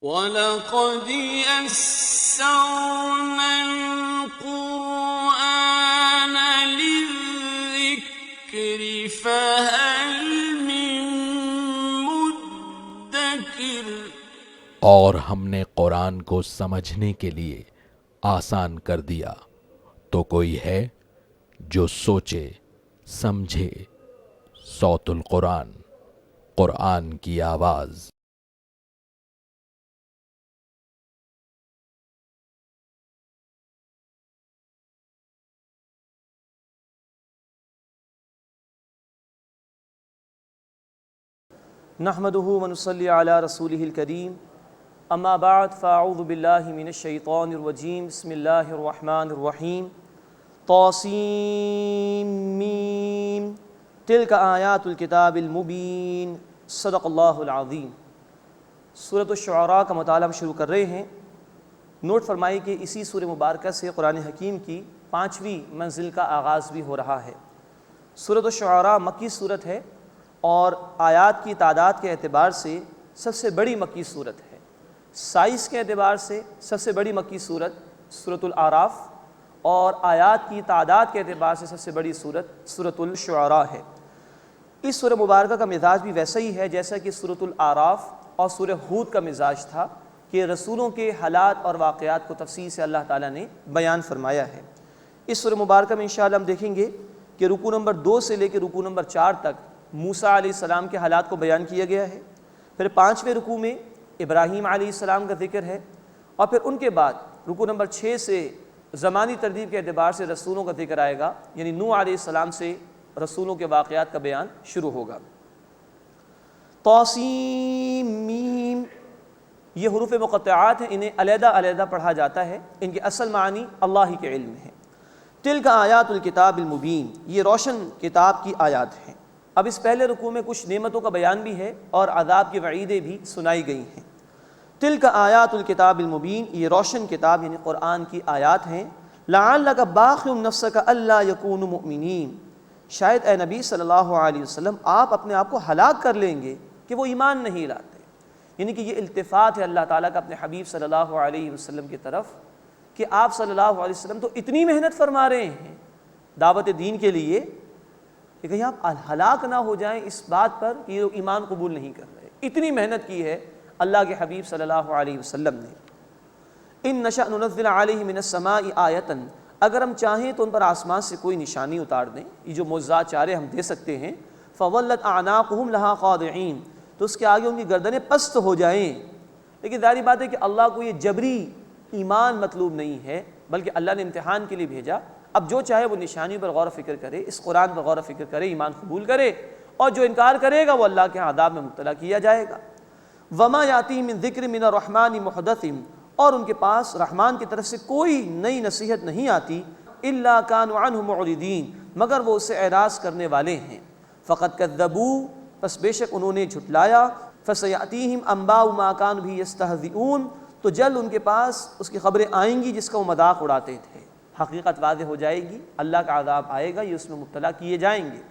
وَلَقَدْ يَسَّرْنَا الْقُرْآنَ لِلذِّكْرِ فَهَلْ مِن مُّدَّكِرٍ۔ اور ہم نے قرآن کو سمجھنے کے لیے آسان کر دیا، تو کوئی ہے جو سوچے سمجھے۔ صوت القرآن، قرآن کی آواز۔ نحمده ونصلي على رسوله الكريم اما بعد فاعوذ باللہ من الشیطان الرجیم بسم اللہ الرحمن الرحیم طاسیم میم تلک آیات الکتاب المبین صدق اللہ العظیم۔ سورۃ الشعراء کا مطالعہ ہم شروع کر رہے ہیں۔ نوٹ فرمائی کہ اسی سورہ مبارکہ سے قرآن حکیم کی 5ویں منزل کا آغاز بھی ہو رہا ہے۔ سورۃ الشعراء مکی سورت ہے اور آیات کی تعداد کے اعتبار سے سب سے بڑی مکی صورت ہے۔ سائز کے اعتبار سے سب سے بڑی مکی صورت سورۃ الاعراف، اور آیات کی تعداد کے اعتبار سے سب سے بڑی صورت سورۃ الشعراء ہے۔ اس سورہ مبارکہ کا مزاج بھی ویسا ہی ہے جیسا کہ سورۃ الاعراف اور سورہ ہود کا مزاج تھا، کہ رسولوں کے حالات اور واقعات کو تفصیل سے اللہ تعالیٰ نے بیان فرمایا ہے۔ اس سورہ مبارکہ میں انشاءاللہ ہم دیکھیں گے کہ رکوع نمبر 2 سے لے کے رکوع نمبر 4 تک موسیٰ علیہ السلام کے حالات کو بیان کیا گیا ہے۔ پھر 5ویں رکوع میں ابراہیم علیہ السلام کا ذکر ہے، اور پھر ان کے بعد رکوع نمبر 6 سے زمانی ترتیب کے اعتبار سے رسولوں کا ذکر آئے گا، یعنی نوح علیہ السلام سے رسولوں کے واقعات کا بیان شروع ہوگا۔ طاسیم میم، یہ حروف مقطعات ہیں، انہیں علیحدہ علیحدہ پڑھا جاتا ہے، ان کے اصل معنی اللہ ہی کے علم ہے۔ تلک آیات الکتاب المبین، یہ روشن کتاب کی آیات ہیں۔ اب اس پہلے رکوع میں کچھ نعمتوں کا بیان بھی ہے اور عذاب کی وعیدیں بھی سنائی گئی ہیں۔ تلک آیات الکتاب المبین، یہ روشن کتاب یعنی قرآن کی آیات ہیں۔ لعلک باخع نفسک الا یکونوا مؤمنین، شاید اے نبی صلی اللہ علیہ وسلم آپ اپنے آپ کو ہلاک کر لیں گے کہ وہ ایمان نہیں لاتے۔ یعنی کہ یہ التفات ہے اللہ تعالیٰ کا اپنے حبیب صلی اللہ علیہ وسلم کی طرف، کہ آپ صلی اللہ علیہ وسلم تو اتنی محنت فرما رہے ہیں دعوت دین کے لیے کہ کہیں آپ ہلاک نہ ہو جائیں اس بات پر کہ یہ ایمان قبول نہیں کر رہے۔ اتنی محنت کی ہے اللہ کے حبیب صلی اللہ علیہ وسلم نے۔ ان نشأ ننزل علیہ من السماء آیۃ، اگر ہم چاہیں تو ان پر آسمان سے کوئی نشانی اتار دیں، یہ جو معجزات چارے ہم دے سکتے ہیں، فولت اعناقهم لها خاضعین، تو اس کے آگے ان کی گردنیں پست ہو جائیں۔ لیکن ظاہری بات ہے کہ اللہ کو یہ جبری ایمان مطلوب نہیں ہے، بلکہ اللہ نے امتحان کے لیے بھیجا۔ اب جو چاہے وہ نشانی پر غور و فکر کرے، اس قرآن پر غور و فکر کرے، ایمان قبول کرے، اور جو انکار کرے گا وہ اللہ کے عذاب میں مبتلا کیا جائے گا۔ وما یاتیہم من ذکر من الرحمن محدث، اور ان کے پاس رحمان کی طرف سے کوئی نئی نصیحت نہیں آتی، الا کانوا عنہ معرضین، مگر وہ اسے اعراض کرنے والے ہیں۔ فقد کذبوا، پس بے شک انہوں نے جھٹلایا، فسیاتیہم انباء ما کانوا به یستہزئون، تو جلد ان کے پاس اس کی خبریں آئیں گی جس کا وہ مذاق اڑاتے تھے۔ حقیقت واضح ہو جائے گی، اللہ کا عذاب آئے گا، یہ اس میں مبتلا کیے جائیں گے۔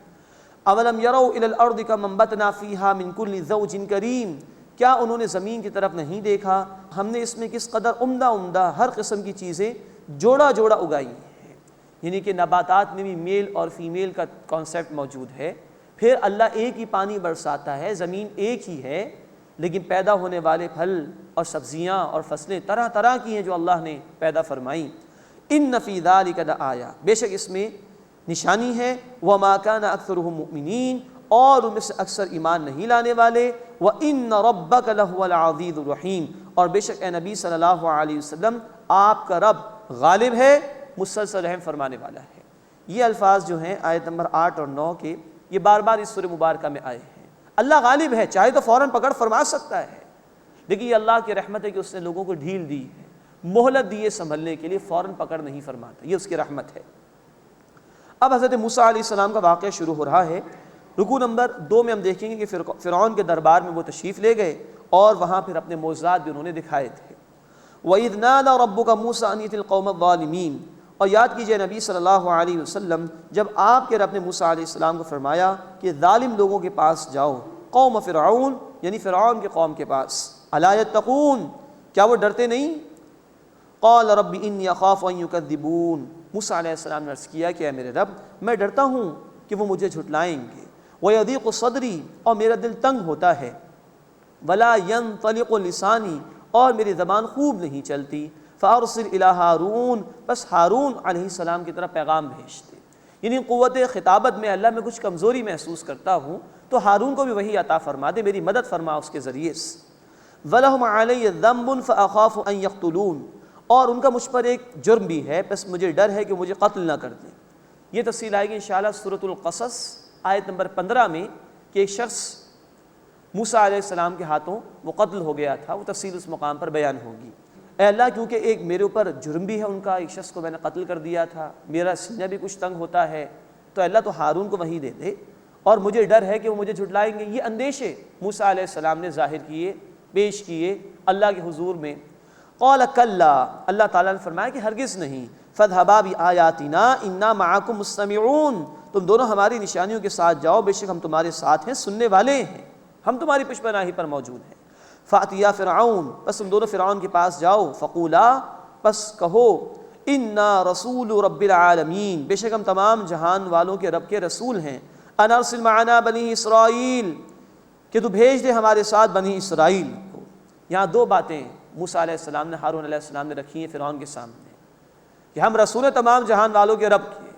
اولم یروا الی الارض کما انبتنا فیہا من کل زوج کریم، کیا انہوں نے زمین کی طرف نہیں دیکھا ہم نے اس میں کس قدر عمدہ عمدہ ہر قسم کی چیزیں جوڑا جوڑا اگائی ہیں۔ یعنی کہ نباتات میں بھی میل اور فیمیل کا کانسیپٹ موجود ہے۔ پھر اللہ ایک ہی پانی برساتا ہے، زمین ایک ہی ہے، لیکن پیدا ہونے والے پھل اور سبزیاں اور فصلیں طرح طرح کی ہیں جو اللہ نے پیدا فرمائیں۔ ان فی ذلک لآیہ، بے شک اس میں نشانی ہے۔ وما کان اکثرهم مؤمنین، اور ان میں سے اکثر ایمان نہیں لانے والے۔ وان ربک لہو العزیز الرحیم، اور بے شک اے نبی صلی اللہ علیہ وسلم آپ کا رب غالب ہے، مسلسل رحم فرمانے والا ہے۔ یہ الفاظ جو ہیں آیت نمبر 8 اور 9 کے، یہ بار بار اس سورہ مبارکہ میں آئے ہیں۔ اللہ غالب ہے، چاہے تو فوراً پکڑ فرما سکتا ہے، لیکن یہ اللہ کی رحمت ہے کہ اس نے لوگوں کو ڈھیل دی ہے، مہلت دیے سنبھلنے کے لیے، فوراً پکڑ نہیں فرماتا، یہ اس کی رحمت ہے۔ اب حضرت موسیٰ علیہ السلام کا واقعہ شروع ہو رہا ہے۔ رکوع نمبر 2 میں ہم دیکھیں گے کہ فرعون کے دربار میں وہ تشریف لے گئے اور وہاں پھر اپنے معجزات بھی انہوں نے دکھائے تھے۔ وَإِذْ نَادَى رَبُّكَ مُوسَىٰ أَنِ ائْتِ الْقَوْمَ الظَّالِمِينَ، اور یاد کیجئے نبی صلی اللہ علیہ وسلم جب آپ کے رب نے موسیٰ علیہ السلام کو فرمایا کہ ظالم لوگوں کے پاس جاؤ، قوم فرعون یعنی فرعون کے قوم کے پاس، الا یتقون، کیا وہ ڈرتے نہیں؟ قال رب انی اخاف ان یکذبون، موسیٰ علیہ السلام نے عرض کیا کہ اے میرے رب میں ڈرتا ہوں کہ وہ مجھے جھٹلائیں گے، ویضیق صدری، اور میرا دل تنگ ہوتا ہے، ولا ینطلق لسانی، اور میری زبان خوب نہیں چلتی، فارسل الی ہارون، بس ہارون علیہ السلام کی طرف پیغام بھیج دے۔ یعنی قوت خطابت میں اللہ میں کچھ کمزوری محسوس کرتا ہوں تو ہارون کو بھی وہی عطا فرما دے، میری مدد فرما اس کے ذریعے سے۔ وَلَهُمْ عَلَيَّ ذَنْبٌ فَأَخَافُ أَن يَقْتُلُونَ، اور ان کا مجھ پر ایک جرم بھی ہے، بس مجھے ڈر ہے کہ مجھے قتل نہ کر دیں۔ یہ تفصیل آئے گی انشاءاللہ سورۃ القصص آیت نمبر 15 میں، کہ ایک شخص موسیٰ علیہ السلام کے ہاتھوں وہ قتل ہو گیا تھا، وہ تفصیل اس مقام پر بیان ہوگی۔ اے اللہ کیونکہ ایک میرے اوپر جرم بھی ہے ان کا، ایک شخص کو میں نے قتل کر دیا تھا، میرا سینہ بھی کچھ تنگ ہوتا ہے، تو اللہ تو ہارون کو وحی دے دے، اور مجھے ڈر ہے کہ وہ مجھے جھٹلائیں گے۔ یہ اندیشے موسیٰ علیہ السلام نے ظاہر کیے، پیش کیے اللہ کے حضور میں۔ قال کلا، اللہ تعالیٰ نے فرمایا کہ ہرگز نہیں، فاذهبا بآیاتنا انا معکم مستمعون، تم دونوں ہماری نشانیوں کے ساتھ جاؤ، بے شک ہم تمہارے ساتھ ہیں، سننے والے ہیں، ہم تمہاری پشت پناہی پر موجود ہیں۔ فاتیا فرعون، بس تم دونوں فرعون کے پاس جاؤ، فقولا، بس کہو، انا رسول رب العالمین، بے شک ہم تمام جہان والوں کے رب کے رسول ہیں، ان ارسل معنا بنی اسرائیل، کہ تو بھیج دے ہمارے ساتھ بنی اسرائیل کو۔ یہاں دو باتیں موسیٰ علیہ السلام نے ہارون علیہ السلام نے رکھی ہیں فرعون کے سامنے، کہ ہم رسول تمام جہان والوں کے رب کے۔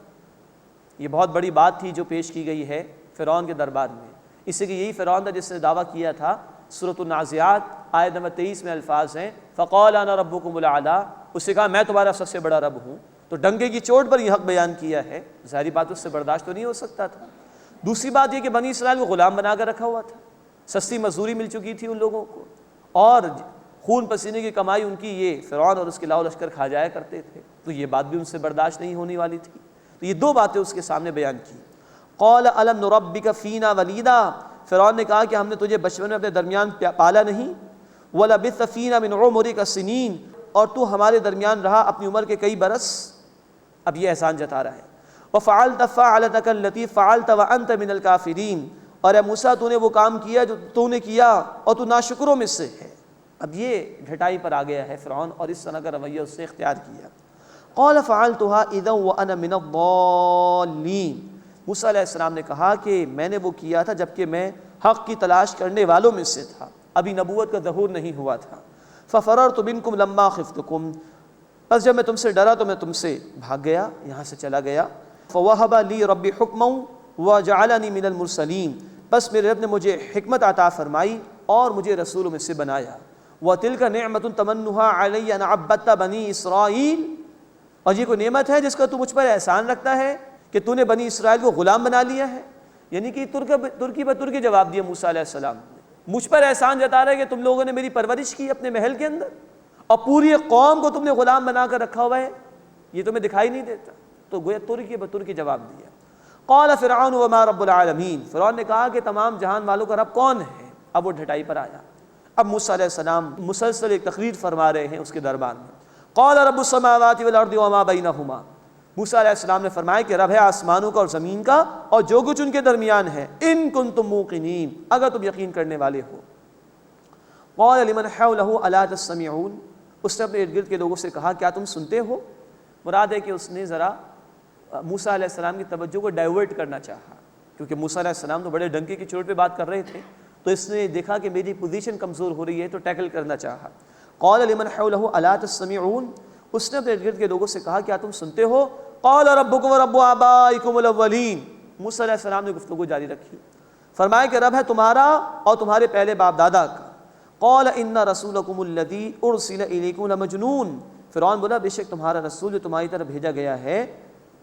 یہ بہت بڑی بات تھی جو پیش کی گئی ہے فرعون کے دربار میں، اس سے کہ یہی فرعون تھا جس نے دعویٰ کیا تھا۔ سورۃ النازعات آیت نمبر 23 میں الفاظ ہیں، فقال انا ربکم الاعلی، اس سے کہا میں تمہارا سب سے بڑا رب ہوں، تو ڈنگے کی چوٹ پر یہ حق بیان کیا ہے، ظاہری بات اس سے برداشت تو نہیں ہو سکتا تھا۔ دوسری بات یہ کہ بنی اسرائیل کو غلام بنا کر رکھا ہوا تھا، سستی مزدوری مل چکی تھی ان لوگوں کو، اور خون پسینے کی کمائی ان کی یہ فرعون اور اس کے لاؤ لشکر کھا جایا کرتے تھے، تو یہ بات بھی ان سے برداشت نہیں ہونے والی تھی۔ تو یہ دو باتیں اس کے سامنے بیان کی۔ قال الم نربک فینا ولیدا، فرعون نے کہا کہ ہم نے تجھے بچپن میں اپنے درمیان پالا نہیں، وَلَبِثْتَ فِينَا مِنْ عُمُرِكَ سِنِينَ، اور تو ہمارے درمیان رہا اپنی عمر کے کئی برس۔ اب یہ احسان جتا رہا ہے۔ وَفَعَلْتَ فَعَلَتَكَ الَّتِي فَعَلْتَ وَأَنْتَ مِنَ الْكَافِرِينَ، اور اے موسیٰ تو نے وہ کام کیا جو تو نے کیا اور تو ناشکروں میں سے ہے۔ اب یہ ڈھٹائی پر آ گیا ہے فرعون، اور اس طرح کا رویہ اس سے اختیار کیا۔ قَالَ فَعَلْتُهَا إِذًا وَأَنَا مِنَ الضَّالِّينَ، موسیٰ علیہ السلام نے کہا کہ میں نے وہ کیا تھا جبکہ میں حق کی تلاش کرنے والوں میں سے تھا، ابھی نبوت کا ظہور نہیں ہوا تھا۔ فَفَرَرْتُ مِنْكُمْ لَمَّا خِفْتُكُمْ، بس جب میں تم سے ڈرا تو میں تم سے بھاگ گیا، یہاں سے چلا گیا۔ فَوَهَبَ لِي رَبِّي حُكْمًا وَجَعَلَنِي مِنَ الْمُرْسَلِينَ، بس میرے رب نے مجھے حکمت عطا فرمائی اور مجھے رسولوں میں سے بنایا۔ وَتِلْكَ نِعْمَةٌ تَمَنُّهَا عَلَيَّ أَنْ عَبَّدْتَ بَنِي إِسْرَائِيلَ، اور یہ کوئی نعمت ہے جس کا تو مجھ پر احسان رکھتا ہے کہ تو نے بنی اسرائیل کو غلام بنا لیا ہے۔ یعنی کہ ترکی بترکی جواب دیا موسیٰ علیہ السلام نے، مجھ پر احسان جتا رہا ہے کہ تم لوگوں نے میری پرورش کی اپنے محل کے اندر، اور پوری قوم کو تم نے غلام بنا کر رکھا ہوا ہے، یہ تمہیں دکھائی نہیں دیتا؟ تو گویا ترکی بترکی جواب دیا۔ قال فرعون وما رب العالمین، فرعون نے کہا کہ تمام جہان والوں کا رب کون ہے؟ اب وہ ڈھٹائی پر آیا۔ اب موسیٰ علیہ السلام مسلسل ایک تقریر فرما رہے ہیں اس کے دربار میں۔ قال رب السماوات والارض وما بینہما، موسیٰ علیہ السلام نے فرمایا کہ رب ہے آسمانوں کا اور زمین کا اور جو کچھ ان کے درمیان ہے، ان کنتم موقنین، اگر تم یقین کرنے والے ہو۔ قال لمن حولہ الا تستمعون، اس نے اپنے ارد گرد کے لوگوں سے کہا کیا تم سنتے ہو؟ مراد ہے کہ اس نے ذرا موسیٰ علیہ السلام کی توجہ کو ڈائیورٹ کرنا چاہا، کیونکہ موسیٰ علیہ السلام تو بڑے ڈنکے کی چوٹ پہ بات کر رہے تھے، تو اس نے دیکھا کہ میری پوزیشن کمزور ہو رہی ہے تو ٹیکل کرنا چاہا۔ قال لمن حولہ الا تستمعون، اس نے اپنے ارد گرد کے لوگوں سے کہا کیا تم سنتے ہو؟ قال ربکم ورب آبائکم الاولین، موسیٰ علیہ السلام نے گفتگو جاری رکھی، فرمایا کہ رب ہے تمہارا اور تمہارے پہلے باپ دادا کا۔ قال ان رسولکم الذی ارسل الیکم لمجنون، فرعون بولا بے شک تمہارا رسول جو تمہاری طرف بھیجا گیا ہے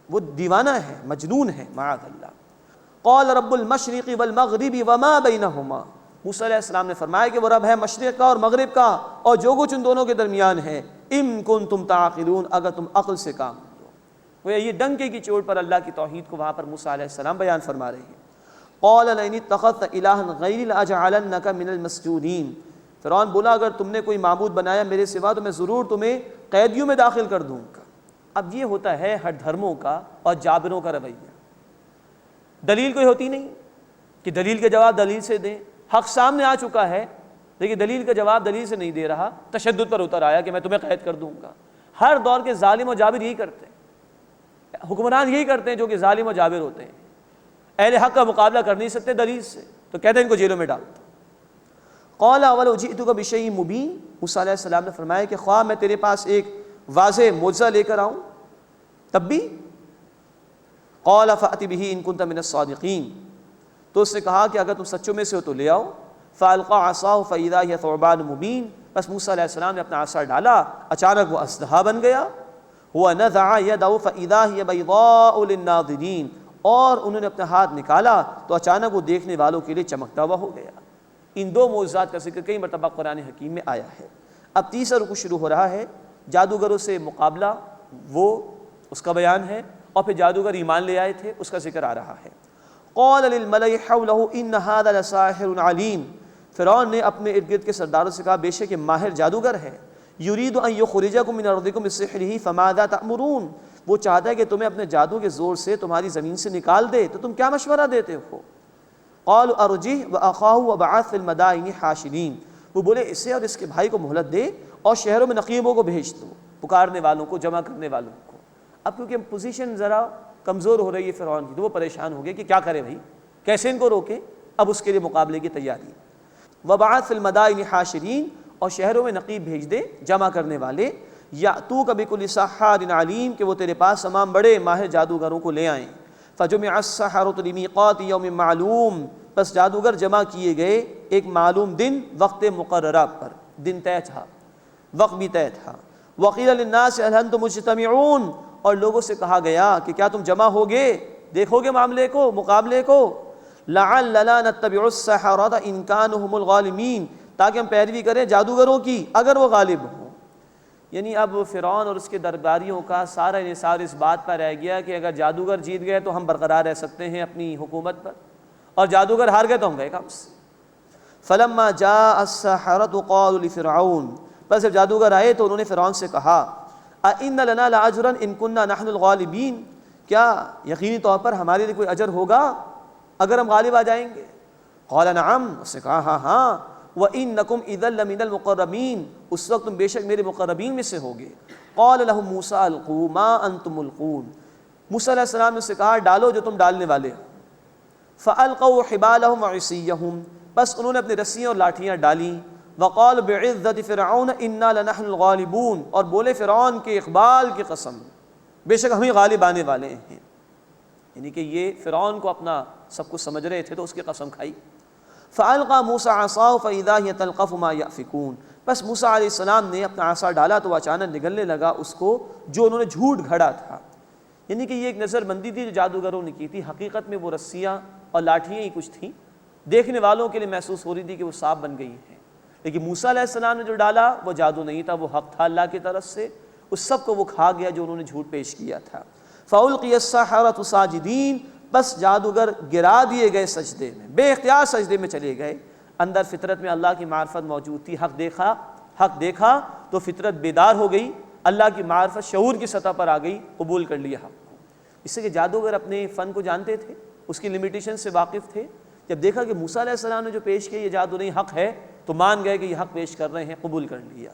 وہ دیوانہ ہے، مجنون ہے، معاذ اللہ۔ قال رب المشرق والمغرب وما بینہما، موسیٰ علیہ السلام نے فرمایا کہ وہ رب ہے مشرق کا اور مغرب کا اور جو کچھ ان دونوں کے درمیان ہے، ان کنتم تعقلون، اگر تم عقل سے کام لو۔ وہ یہ ڈنکے کی چوٹ پر اللہ کی توحید کو وہاں پر موسیٰ علیہ السلام بیان فرما رہے ہیں۔ قال لئن اتخذت الہا غیری لاجعلنک من المسجونین، فرعون بولا اگر تم نے کوئی معبود بنایا میرے سوا تو میں ضرور تمہیں قیدیوں میں داخل کر دوں گا۔ اب یہ ہوتا ہے ہر دھرموں کا اور جابروں کا رویہ، دلیل کوئی ہوتی نہیں کہ دلیل کے جواب دلیل سے دیں، حق سامنے آ چکا ہے لیکن دلیل کا جواب دلیل سے نہیں دے رہا، تشدد پر اتر آیا کہ میں تمہیں قید کر دوں گا۔ ہر دور کے ظالم و جابر یہی کرتے ہیں، حکمران یہی کرتے ہیں جو کہ ظالم و جابر ہوتے ہیں، اہل حق کا مقابلہ کر نہیں سکتے دلیل سے، تو کہتے ہیں ان کو جیلوں میں ڈال دو۔ قال اولو جئتک بشیء مبین، موسیٰ علیہ السلام نے فرمایا کہ خواہ میں تیرے پاس ایک واضح معجزہ لے کر آؤں تب بھی، قال فأت به ان كنت من الصادقین، تو اس نے کہا کہ اگر تم سچوں میں سے ہو تو لے آؤ۔ فالقى عصاه فاذا هي ثعبان مبین، بس موسیٰ علیہ السلام نے اپنا عصا ڈالا، اچانک وہ اسدھا بن گیا۔ ونزع يده فاذا هي بيضاء للناظرین، اور انہوں نے اپنا ہاتھ نکالا تو اچانک وہ دیکھنے والوں کے لیے چمکتا ہوا ہو گیا۔ ان دو معجزات کا ذکر کئی مرتبہ قرآن حکیم میں آیا ہے۔ اب تیسرا رکوع شروع ہو رہا ہے، جادوگروں سے مقابلہ، وہ اس کا بیان ہے، اور پھر جادوگر ایمان لے آئے تھے، اس کا ذکر آ رہا ہے۔ قال للملأ حوله ان هذا لساحر علیم، فرعون نے اپنے ارد گرد کے سرداروں سے کہا بے شک یہ ماہر جادوگر ہے۔ یرید ان یخرجکم من ارضکم بسحرہ فماذا تأمرون، وہ چاہتا ہے کہ تمہیں اپنے جادو کے زور سے تمہاری زمین سے نکال دے، تو تم کیا مشورہ دیتے ہو؟ قالوا ارجہ واخاہ وابعث فی المدائن حاشرین، وہ بولے اسے اور اس کے بھائی کو مہلت دے اور شہروں میں نقیبوں کو بھیج دو، پکارنے والوں کو، جمع کرنے والوں کو۔ اب کیونکہ پوزیشن ذرا کمزور ہو رہی ہے فرعون کی، تو وہ پریشان ہو گئے کہ کیا کرے بھائی، کیسے ان کو روکے؟ اب اس کے لیے مقابلے کی تیاری۔ وبعث فی المدائن حاشرین، اور شہروں میں نقیب بھیج دے، جمع کرنے والے، یاتوک بکل سحار علیم، کہ وہ تیرے پاس تمام بڑے ماہر جادوگروں کو لے آئیں۔ فجمع السحرۃ لمیقات یوم معلوم، بس جادوگر جمع کیے گئے ایک معلوم دن، وقت مقررہ پر، دن طے تھا، وقت بھی طے تھا۔ وقیل للناس هل انتم مجتمعون، اور لوگوں سے کہا گیا کہ کیا تم جمع ہوگے، دیکھو گے معاملے کو، مقابلے کو۔ لعلنا نتبع السحرۃ ان كانوا هم الغالبین، تاکہ ہم پیروی کریں جادوگروں کی اگر وہ غالب ہوں۔ یعنی اب فرعون اور اس کے درباریوں کا سارا انحصار اس بات پر رہ گیا کہ اگر جادوگر جیت گئے تو ہم برقرار رہ سکتے ہیں اپنی حکومت پر، اور جادوگر ہار گئے تو ہم گئے کام سے۔ فلما جاء السحرۃ قالوا لفرعون، بس جب جادوگر آئے تو انہوں نے فرعون سے کہا اَإِنَّ لَنَا لَأَجْرًا إِن كُنَّا نَحْنُ الْغَالِبِينَ، کیا یقینی طور پر ہمارے لیے کوئی اجر ہوگا اگر ہم غالب آ جائیں گے؟ قال نعم، اس نے کہا ہاں ہاں۔ وَإِنَّكُمْ إِذًا لَمِنَ الْمُقَرَّبِينَ، اس وقت تم بے شک میرے مقربین میں سے ہوگے۔ قال لهم موسیٰ القوا ما انتم ملقون، موسیٰ علیہ السلام نے اس سے کہا ڈالو جو تم ڈالنے والے ہو۔ فَأَلْقَوْا حِبَالَهُمْ وَعِصِيَّهُمْ، بس انہوں نے اپنی رسیاں اور لاٹھیاں ڈالیں۔ وقال بعزت فرعون انا لنحن الغالبون، اور بولے فرعون کے اقبال کی قسم، بے شک ہم ہی غالب آنے والے ہیں۔ یعنی کہ یہ فرعون کو اپنا سب کچھ سمجھ رہے تھے تو اس کی قسم کھائی۔ فالقى موسى عصاه فاذا هي تلقف ما يأفكون، بس موسیٰ علیہ السلام نے اپنا عصا ڈالا تو اچانک نگلنے لگا اس کو جو انہوں نے جھوٹ گھڑا تھا۔ یعنی کہ یہ ایک نظر بندی تھی جو جادوگروں نے کی تھی، حقیقت میں وہ رسیاں اور لاٹھیاں ہی کچھ تھیں، دیکھنے والوں کے لیے محسوس ہو رہی تھی کہ وہ سانپ بن گئی ہیں، لیکن موسیٰ علیہ السلام نے جو ڈالا وہ جادو نہیں تھا، وہ حق تھا اللہ کی طرف سے، اس سب کو وہ کھا گیا جو انہوں نے جھوٹ پیش کیا تھا۔ فَأُلْقِيَ السَّحَرَةُ سَاجِدِينَ، بس جادوگر گرا دیے گئے سجدے میں، بے اختیار سجدے میں چلے گئے۔ اندر فطرت میں اللہ کی معرفت موجود تھی، حق دیکھا تو فطرت بیدار ہو گئی، اللہ کی معرفت شعور کی سطح پر آ گئی، قبول کر لیا حق کو۔ اس سے کہ جادوگر اپنے فن کو جانتے تھے، اس کی لمیٹیشن سے واقف تھے، جب دیکھا کہ موسیٰ علیہ السلام نے جو پیش کیا یہ جادو نہیں حق ہے تو مان گئے کہ یہ حق پیش کر رہے ہیں، قبول کر لیا۔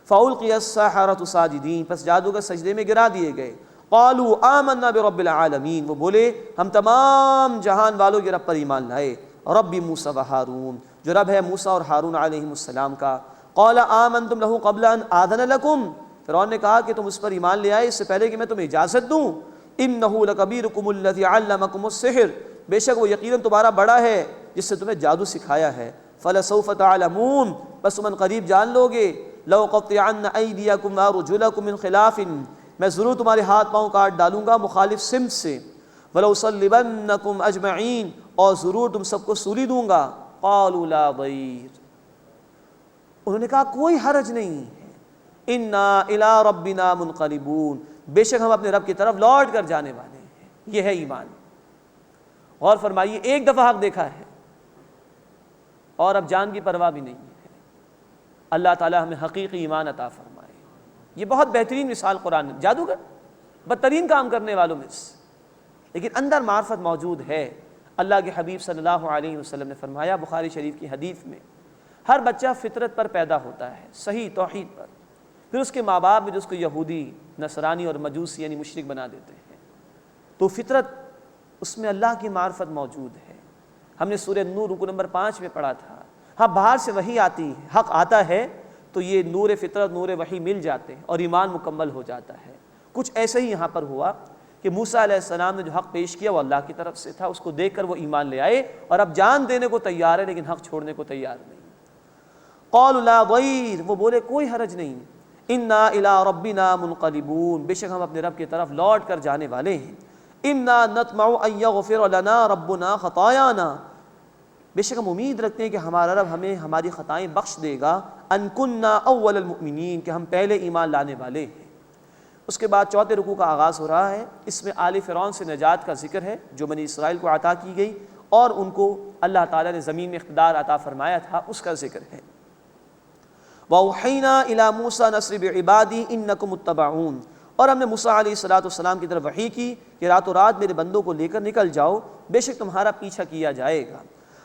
فَأُلْقِيَ السَّحَرَةُ سَاجِدِينَ، پس جادوگر سجدے میں گرا دیے گئے۔ قالوا آمنا برب العالمین، وہ بولے ہم تمام جہان والوں کے رب پر ایمان لائے، رب موسیٰ و ہارون، جو رب ہے موسیٰ اور ہارون علیہم السلام کا۔ قال آمنتم له قبل ان آذن لكم، فرعون نے کہا کہ تم اس پر ایمان لے آئے اس سے پہلے کہ میں تمہیں اجازت دوں۔ انه لکبیرکم الذی علمکم السحر، بے شک وہ یقیناً تمہارا بڑا ہے جس سے تمہیں جادو سکھایا ہے۔ فلسوف تعلمون، بس تم قریب جان لو گے۔ لأقطعن ایدیکم وارجلکم من خلاف، میں ضرور تمہارے ہاتھ پاؤں کاٹ ڈالوں گا مخالف سمت سے۔ ولأصلبنکم اجمعین، اور ضرور تم سب کو سولی دوں گا۔ قالوا لا ضیر، انہوں نے کہا کوئی حرج نہیں ہے۔ انا الی ربنا منقلبون، بے شک ہم اپنے رب کی طرف لوٹ کر جانے والے ہیں۔ یہ ہے ایمان۔ غور فرمائیے، ایک دفعہ حق دیکھا ہے اور اب جان کی پرواہ بھی نہیں ہے۔ اللہ تعالی ہمیں حقیقی ایمان عطا فرمائے۔ یہ بہت بہترین مثال قرآن، جادوگر بدترین کام کرنے والوں میں سے، لیکن اندر معرفت موجود ہے۔ اللہ کے حبیب صلی اللہ علیہ وسلم نے فرمایا بخاری شریف کی حدیث میں، ہر بچہ فطرت پر پیدا ہوتا ہے، صحیح توحید پر، پھر اس کے ماں باپ بھی اس کو یہودی، نصرانی اور مجوسی یعنی مشرک بنا دیتے ہیں، تو فطرت اس میں اللہ کی معرفت موجود ہے۔ ہم نے سورہ نور رکوع نمبر 5 میں پڑھا تھا، ہاں باہر سے وحی آتی ہے، حق آتا ہے تو یہ نور فطرت، نور وحی مل جاتے ہیں اور ایمان مکمل ہو جاتا ہے۔ کچھ ایسے ہی یہاں پر ہوا کہ موسیٰ علیہ السلام نے جو حق پیش کیا وہ اللہ کی طرف سے تھا، اس کو دیکھ کر وہ ایمان لے آئے اور اب جان دینے کو تیار ہے لیکن حق چھوڑنے کو تیار نہیں۔ قالوا لا ضیر، وہ بولے کوئی حرج نہیں، انا الی ربنا منقلبون، بے شک ہم اپنے رب کی طرف لوٹ کر جانے والے ہیں۔ انا نطمع ان یغفر لنا ربنا خطایانا، بے شک ہم امید رکھتے ہیں کہ ہمارا رب ہمیں ہماری خطائیں بخش دے گا، ان کننا اول المؤمنین، کہ ہم پہلے ایمان لانے والے ہیں۔ اس کے بعد چوتھے رکوع کا آغاز ہو رہا ہے، اس میں آل فرعون سے نجات کا ذکر ہے جو بنی اسرائیل کو عطا کی گئی اور ان کو اللہ تعالیٰ نے زمین میں اقتدار عطا فرمایا تھا، اس کا ذکر ہے۔ وَأَوْحَيْنَا إِلَى مُوسَىٰ نَسْرِ بِعِبَادِي إِنَّكُمْ مُتَّبَعُونَ، اور ہم نے موسیٰ علیہ السلام کی طرف وحی کی کہ راتوں رات میرے بندوں کو لے کر نکل جاؤ، بے شک تمہارا پیچھا کیا جائے گا۔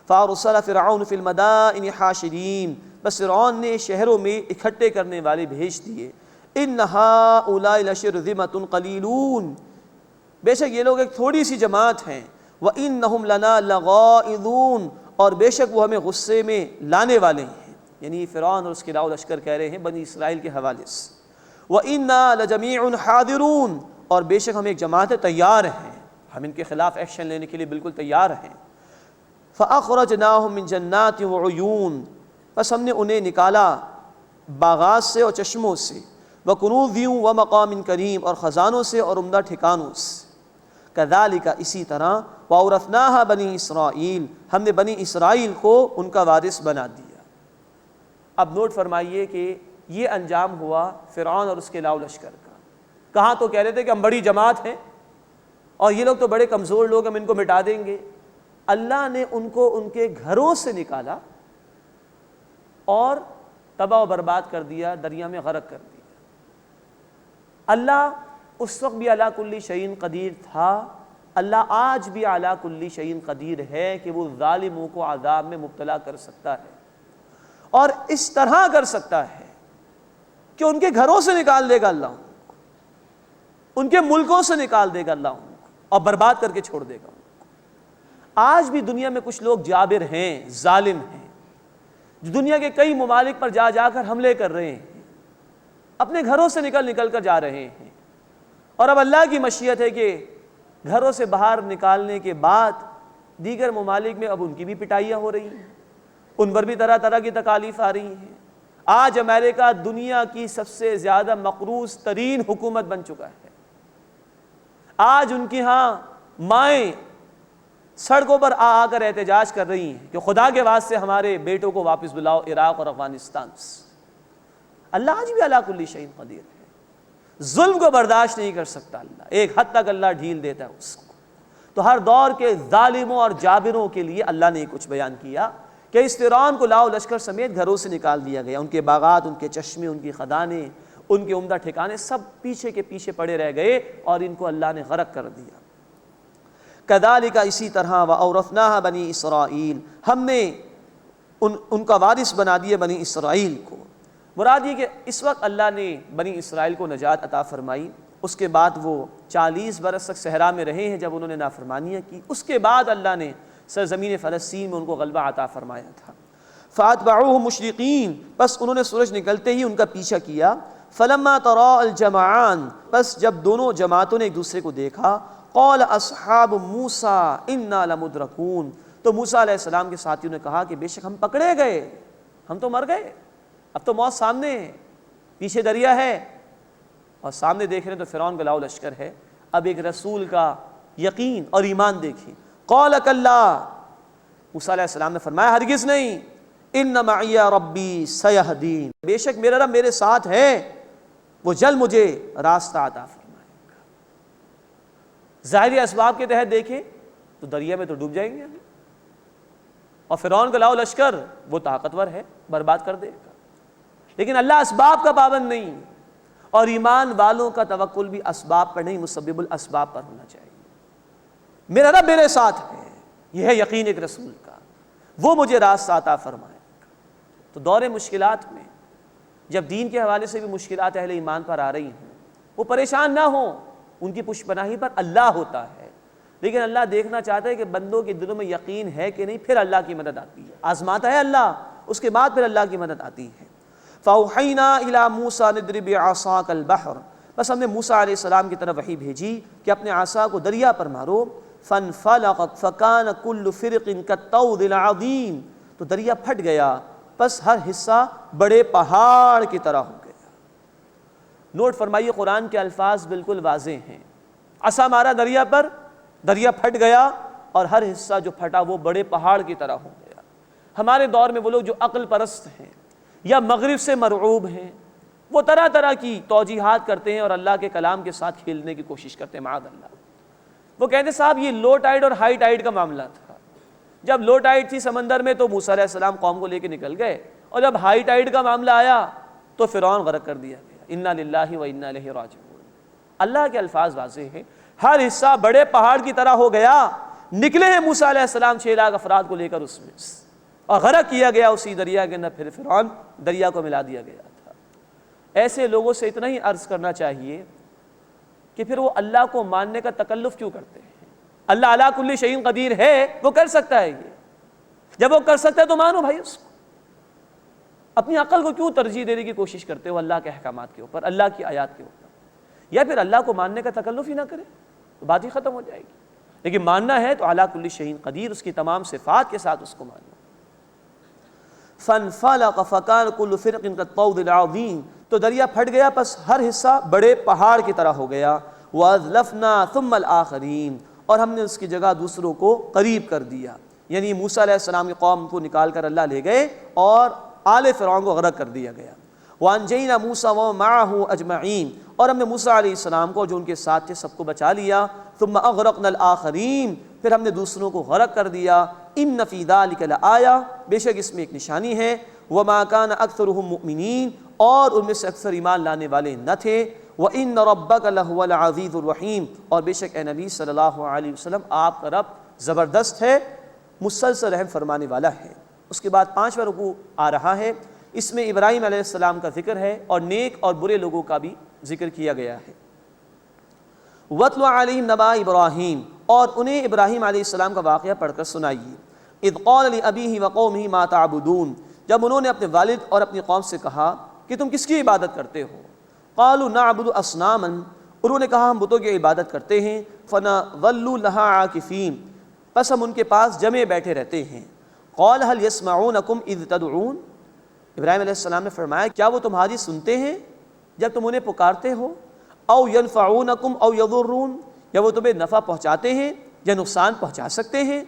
فَأَرْسَلَ فِرْعَوْنُ فِي الْمَدَائِنِ حَاشِرِينَ، بس فرعون نے شہروں میں اکٹھے کرنے والے بھیج دیے۔ إِنَّ هَٰؤُلَاءِ لَشِرْذِمَةٌ قَلِيلُونَ، بے شک یہ لوگ ایک تھوڑی سی جماعت ہیں۔ وَإِنَّهُمْ لَنَا لَغَائِظُونَ، اور بے شک وہ ہمیں غصے میں لانے والے ہیں، یعنی فرعون اور اس کے لاؤ لشکر کہہ رہے ہیں بنی اسرائیل کے حوالے سے۔ وَإِنَّا لَجَمِيعٌ حَاذِرُونَ، اور بے شک ہم ایک جماعت تیار ہیں، ہم ان کے خلاف ایکشن لینے کے لیے بالکل تیار ہیں۔ فَأَخْرَجْنَاهُم مِّن جَنَّاتٍ وَعُيُونٍ، بس ہم نے انہیں نکالا باغات سے اور چشموں سے، وَكُنُوزٍ وَمَقَامٍ کریم، اور خزانوں سے اور عمدہ ٹھکانوں سے۔ كَذَلِكَ، اسی طرح، وَأَوْرَثْنَاهَا بَنِي إِسْرَائِيل، ہم نے بنی اسرائیل کو ان کا وارث بنا دیا۔ اب نوٹ فرمائیے کہ یہ انجام ہوا فرعون اور اس کے لاؤ لشکر کا۔ کہاں تو کہہ رہے تھے کہ ہم بڑی جماعت ہیں اور یہ لوگ تو بڑے کمزور لوگ، ہم ان کو مٹا دیں گے۔ اللہ نے ان کو ان کے گھروں سے نکالا اور تباہ و برباد کر دیا، دریا میں غرق کر دیا۔ اللہ اس وقت بھی علی کل شیء قدیر تھا، اللہ آج بھی علی کل شیء قدیر ہے کہ وہ ظالموں کو عذاب میں مبتلا کر سکتا ہے، اور اس طرح کر سکتا ہے کہ ان کے گھروں سے نکال دے گا اللہ ان کو، ان کے ملکوں سے نکال دے گا اللہ ان کو، اور برباد کر کے چھوڑ دے گا ان کو۔ آج بھی دنیا میں کچھ لوگ جابر ہیں، ظالم ہیں، جو دنیا کے کئی ممالک پر جا جا کر حملے کر رہے ہیں، اپنے گھروں سے نکل کر جا رہے ہیں، اور اب اللہ کی مشیت ہے کہ گھروں سے باہر نکالنے کے بعد دیگر ممالک میں اب ان کی بھی پٹائیاں ہو رہی ہیں، ان پر بھی طرح طرح کی تکالیف آ رہی ہیں۔ آج امریکہ دنیا کی سب سے زیادہ مقروض ترین حکومت بن چکا ہے۔ آج ان کی ہاں مائیں سڑکوں پر آ کر احتجاج کر رہی ہیں کہ خدا کے واسطے ہمارے بیٹوں کو واپس بلاؤ عراق اور افغانستان سے۔ اللہ آج بھی علی کل شیء قدیر ہے، ظلم کو برداشت نہیں کر سکتا اللہ، ایک حد تک اللہ ڈھیل دیتا ہے اس کو۔ تو ہر دور کے ظالموں اور جابروں کے لیے اللہ نے کچھ بیان کیا کہ اس فرعون کو لاؤ لشکر سمیت گھروں سے نکال دیا گیا، ان کے باغات، ان کے چشمے، ان کی خدانے، ان کے عمدہ ٹھکانے سب پیچھے کے پیچھے پڑے رہ گئے اور ان کو اللہ نے غرق کر دیا۔ کذالک، اسی طرح، وَأَوْرَثْنَاهَا بَنِي إِسْرَائِيل، ہم نے ان کا وارث بنا دیا بنی اسرائیل کو۔ مراد یہ کہ اس وقت اللہ نے بنی اسرائیل کو نجات عطا فرمائی، اس کے بعد وہ 40 برس تک صحرا میں رہے ہیں جب انہوں نے نافرمانیاں کی، اس کے بعد اللہ نے سرزمین فلسطین میں ان کو غلبہ عطا فرمایا تھا۔ فَأَتْبَعُوهُمْ مُشْرِقِينَ، بس انہوں نے سورج نکلتے ہی ان کا پیچھا کیا۔ فَلَمَّا تَرَاءَ الْجَمْعَانِ، بس جب دونوں جماعتوں نے ایک دوسرے کو دیکھا، قَالَ أَصْحَابُ مُوسَىٰ إِنَّا لَمُدْرَكُونَ، تو موسیٰ علیہ السلام کے ساتھیوں نے کہا کہ بے شک ہم پکڑے گئے، ہم تو مر گئے، اب تو موت سامنے ہے، پیچھے دریا ہے اور سامنے دیکھ رہے ہیں تو فرعون کا لاؤ لشکر ہے۔ اب ایک رسول کا یقین اور ایمان دیکھیں۔ قَالَ كَلَّا، موسیٰ علیہ السلام نے فرمایا ہرگز نہیں، إِنَّ مَعِيَ رَبِّي سَيَهْدِينِ، بے شک میرا رب میرے ساتھ ہے، وہ جلد مجھے راستہ عطا فرمائے گا۔ ظاہری اسباب کے تحت دیکھیں تو دریا میں تو ڈوب جائیں گے، اور فرعون کا لاؤ لشکر وہ طاقتور ہے، برباد کر دے گا، لیکن اللہ اسباب کا پابند نہیں، اور ایمان والوں کا توکل بھی اسباب پر نہیں، مسبب الاسباب پر ہونا چاہیے۔ میرا رب میرے ساتھ ہے، یہ ہے یقین ایک رسول کا، وہ مجھے راستہ عطا فرمائے گا۔ تو دور مشکلات میں جب دین کے حوالے سے بھی مشکلات اہل ایمان پر آ رہی ہوں، وہ پریشان نہ ہوں، ان کی پشت پناہی پر اللہ ہوتا ہے، لیکن اللہ دیکھنا چاہتا ہے کہ بندوں کے دلوں میں یقین ہے کہ نہیں، پھر اللہ کی مدد آتی ہے، آزماتا ہے اللہ، اس کے بعد پھر اللہ کی مدد آتی ہے۔ فَأَوْحَيْنَا إِلَىٰ مُوسَىٰ نِضْرِبْ بِعَصَاكَ الْبَحْرَ، بس ہم نے موسیٰ علیہ السلام کی طرف وحی بھیجی کہ اپنے عصا کو دریا پر مارو، فَانْفَلَقَتْ فَكَانَ كُلُّ فِرْقٍ كَالطَّوْدِ الْعَظِيمِ، تو دریا پھٹ گیا، بس ہر حصہ بڑے پہاڑ کی طرح ہو گیا۔ نوٹ فرمائیے قرآن کے الفاظ بالکل واضح ہیں، عصا مارا دریا پر، دریا پھٹ گیا، اور ہر حصہ جو پھٹا وہ بڑے پہاڑ کی طرح ہو گیا۔ ہمارے دور میں وہ لوگ جو عقل پرست ہیں یا مغرب سے مرعوب ہیں، وہ طرح طرح کی توجیحات کرتے ہیں اور اللہ کے کلام کے ساتھ کھیلنے کی کوشش کرتے ہیں، معاذ اللہ۔ وہ کہتے صاحب یہ لو ٹائیڈ اور ہائی ٹائیڈ کا معاملہ تھا، جب لو ٹائیڈ تھی سمندر میں تو موسیٰ علیہ السلام قوم کو لے کے نکل گئے، اور جب ہائی ٹائیڈ کا معاملہ آیا تو فرعون غرق کر دیا گیا۔ انا للہ و انا الیہ راجعون۔ اللہ کے الفاظ واضح ہیں، ہر حصہ بڑے پہاڑ کی طرح ہو گیا۔ نکلے ہیں موسیٰ علیہ السلام 6 لاکھ افراد کو لے کر اس میں، اور غرق کیا گیا اسی دریا کے اندر، پھر فرعون دریا کو ملا دیا گیا تھا۔ ایسے لوگوں سے اتنا ہی عرض کرنا چاہیے کہ پھر وہ اللہ کو ماننے کا تکلف کیوں کرتے ہیں؟ اللہ علی کل شیء قدیر ہے، وہ کر سکتا ہے، یہ جب وہ کر سکتا ہے تو مانو بھائی اس کو۔ اپنی عقل کو کیوں ترجیح دینے کی کوشش کرتے ہو اللہ کے احکامات کے اوپر، اللہ کی آیات کے اوپر؟ یا پھر اللہ کو ماننے کا تکلف ہی نہ کرے تو بات ہی ختم ہو جائے گی۔ لیکن ماننا ہے تو اعلیٰ کل شیء قدیر، اس کی تمام صفات کے ساتھ اس کو ماننا۔ فَانْفَلَقَ فَكَانَ كُلُّ فِرْقٍ كَالطَّوْدِ الْعَظِيمِ، تو دریا پھٹ گیا، پس ہر حصہ بڑے پہاڑ کی طرح ہو گیا۔ وَأَزْلَفْنَا ثُمَّ الْآخَرِينَ، اور ہم نے اس کی جگہ دوسروں کو قریب کر دیا، یعنی موسیٰ علیہ السلام کی قوم کو نکال کر اللہ لے گئے اور آل فرعون کو غرق کر دیا گیا۔ وَأَنْجَيْنَا مُوسَىٰ وَمَعَهُ أَجْمَعِينَ، اور ہم نے موسیٰ علیہ السلام کو جو ان کے ساتھ تھے سب کو بچا لیا۔ ثُمَّ أَغْرَقْنَا الْآخَرِينَ، پھر ہم نے دوسروں کو غرق کر دیا۔ إِنَّ فِي ذَلِكَ لَآيَةً، بے شک اس میں ایک نشانی ہے۔ وَمَا كَانَ أَكْثَرُهُم مُؤْمِنِينَ، اور ان میں سے اکثر ایمان لانے والے نہ تھے۔ وَإِنَّ رَبَّكَ لَهُوَ الْعَزِيزُ الرَّحِيمُ، اور بے شک اے نبی صلی اللہ علیہ وسلم آپ کا رب زبردست ہے، مسلسل رحم فرمانے والا ہے۔ اس کے بعد 5واں رکوع آ رہا ہے، اس میں ابراہیم علیہ السلام کا ذکر ہے اور نیک اور برے لوگوں کا بھی ذکر کیا گیا ہے۔ وَاتْلُ عَلَيْهِمْ نَبَأَ إِبْرَاهِيمَ، اور انہیں ابراہیم علیہ السلام کا واقعہ پڑھ کر سنائیے۔ اِذْ قَالَ لِأَبِيهِ وَقَوْمِهِ مَا تَعْبُدُونَ، جب انہوں نے اپنے والد اور اپنی قوم سے کہا کہ تم کس کی عبادت کرتے ہو؟ قَالُوا نَعْبُدُ أَصْنَامًا، انہوں نے کہا ہم بتوں کی عبادت کرتے ہیں۔ فَنَظَلُّ لَهَا عَاكِفِينَ، پس ہم ان کے پاس جمے بیٹھے رہتے ہیں۔ قَالَ هَلْ يَسْمَعُونَكُمْ إِذْ تَدْعُونَ، ابراہیم علیہ السلام نے فرمایا کیا وہ تمہاری سنتے ہیں جب تم انہیں پکارتے ہو؟ او ينفعونکم او یضرون، یا وہ تمہیں نفع پہنچاتے ہیں یا نقصان پہنچا سکتے ہیں؟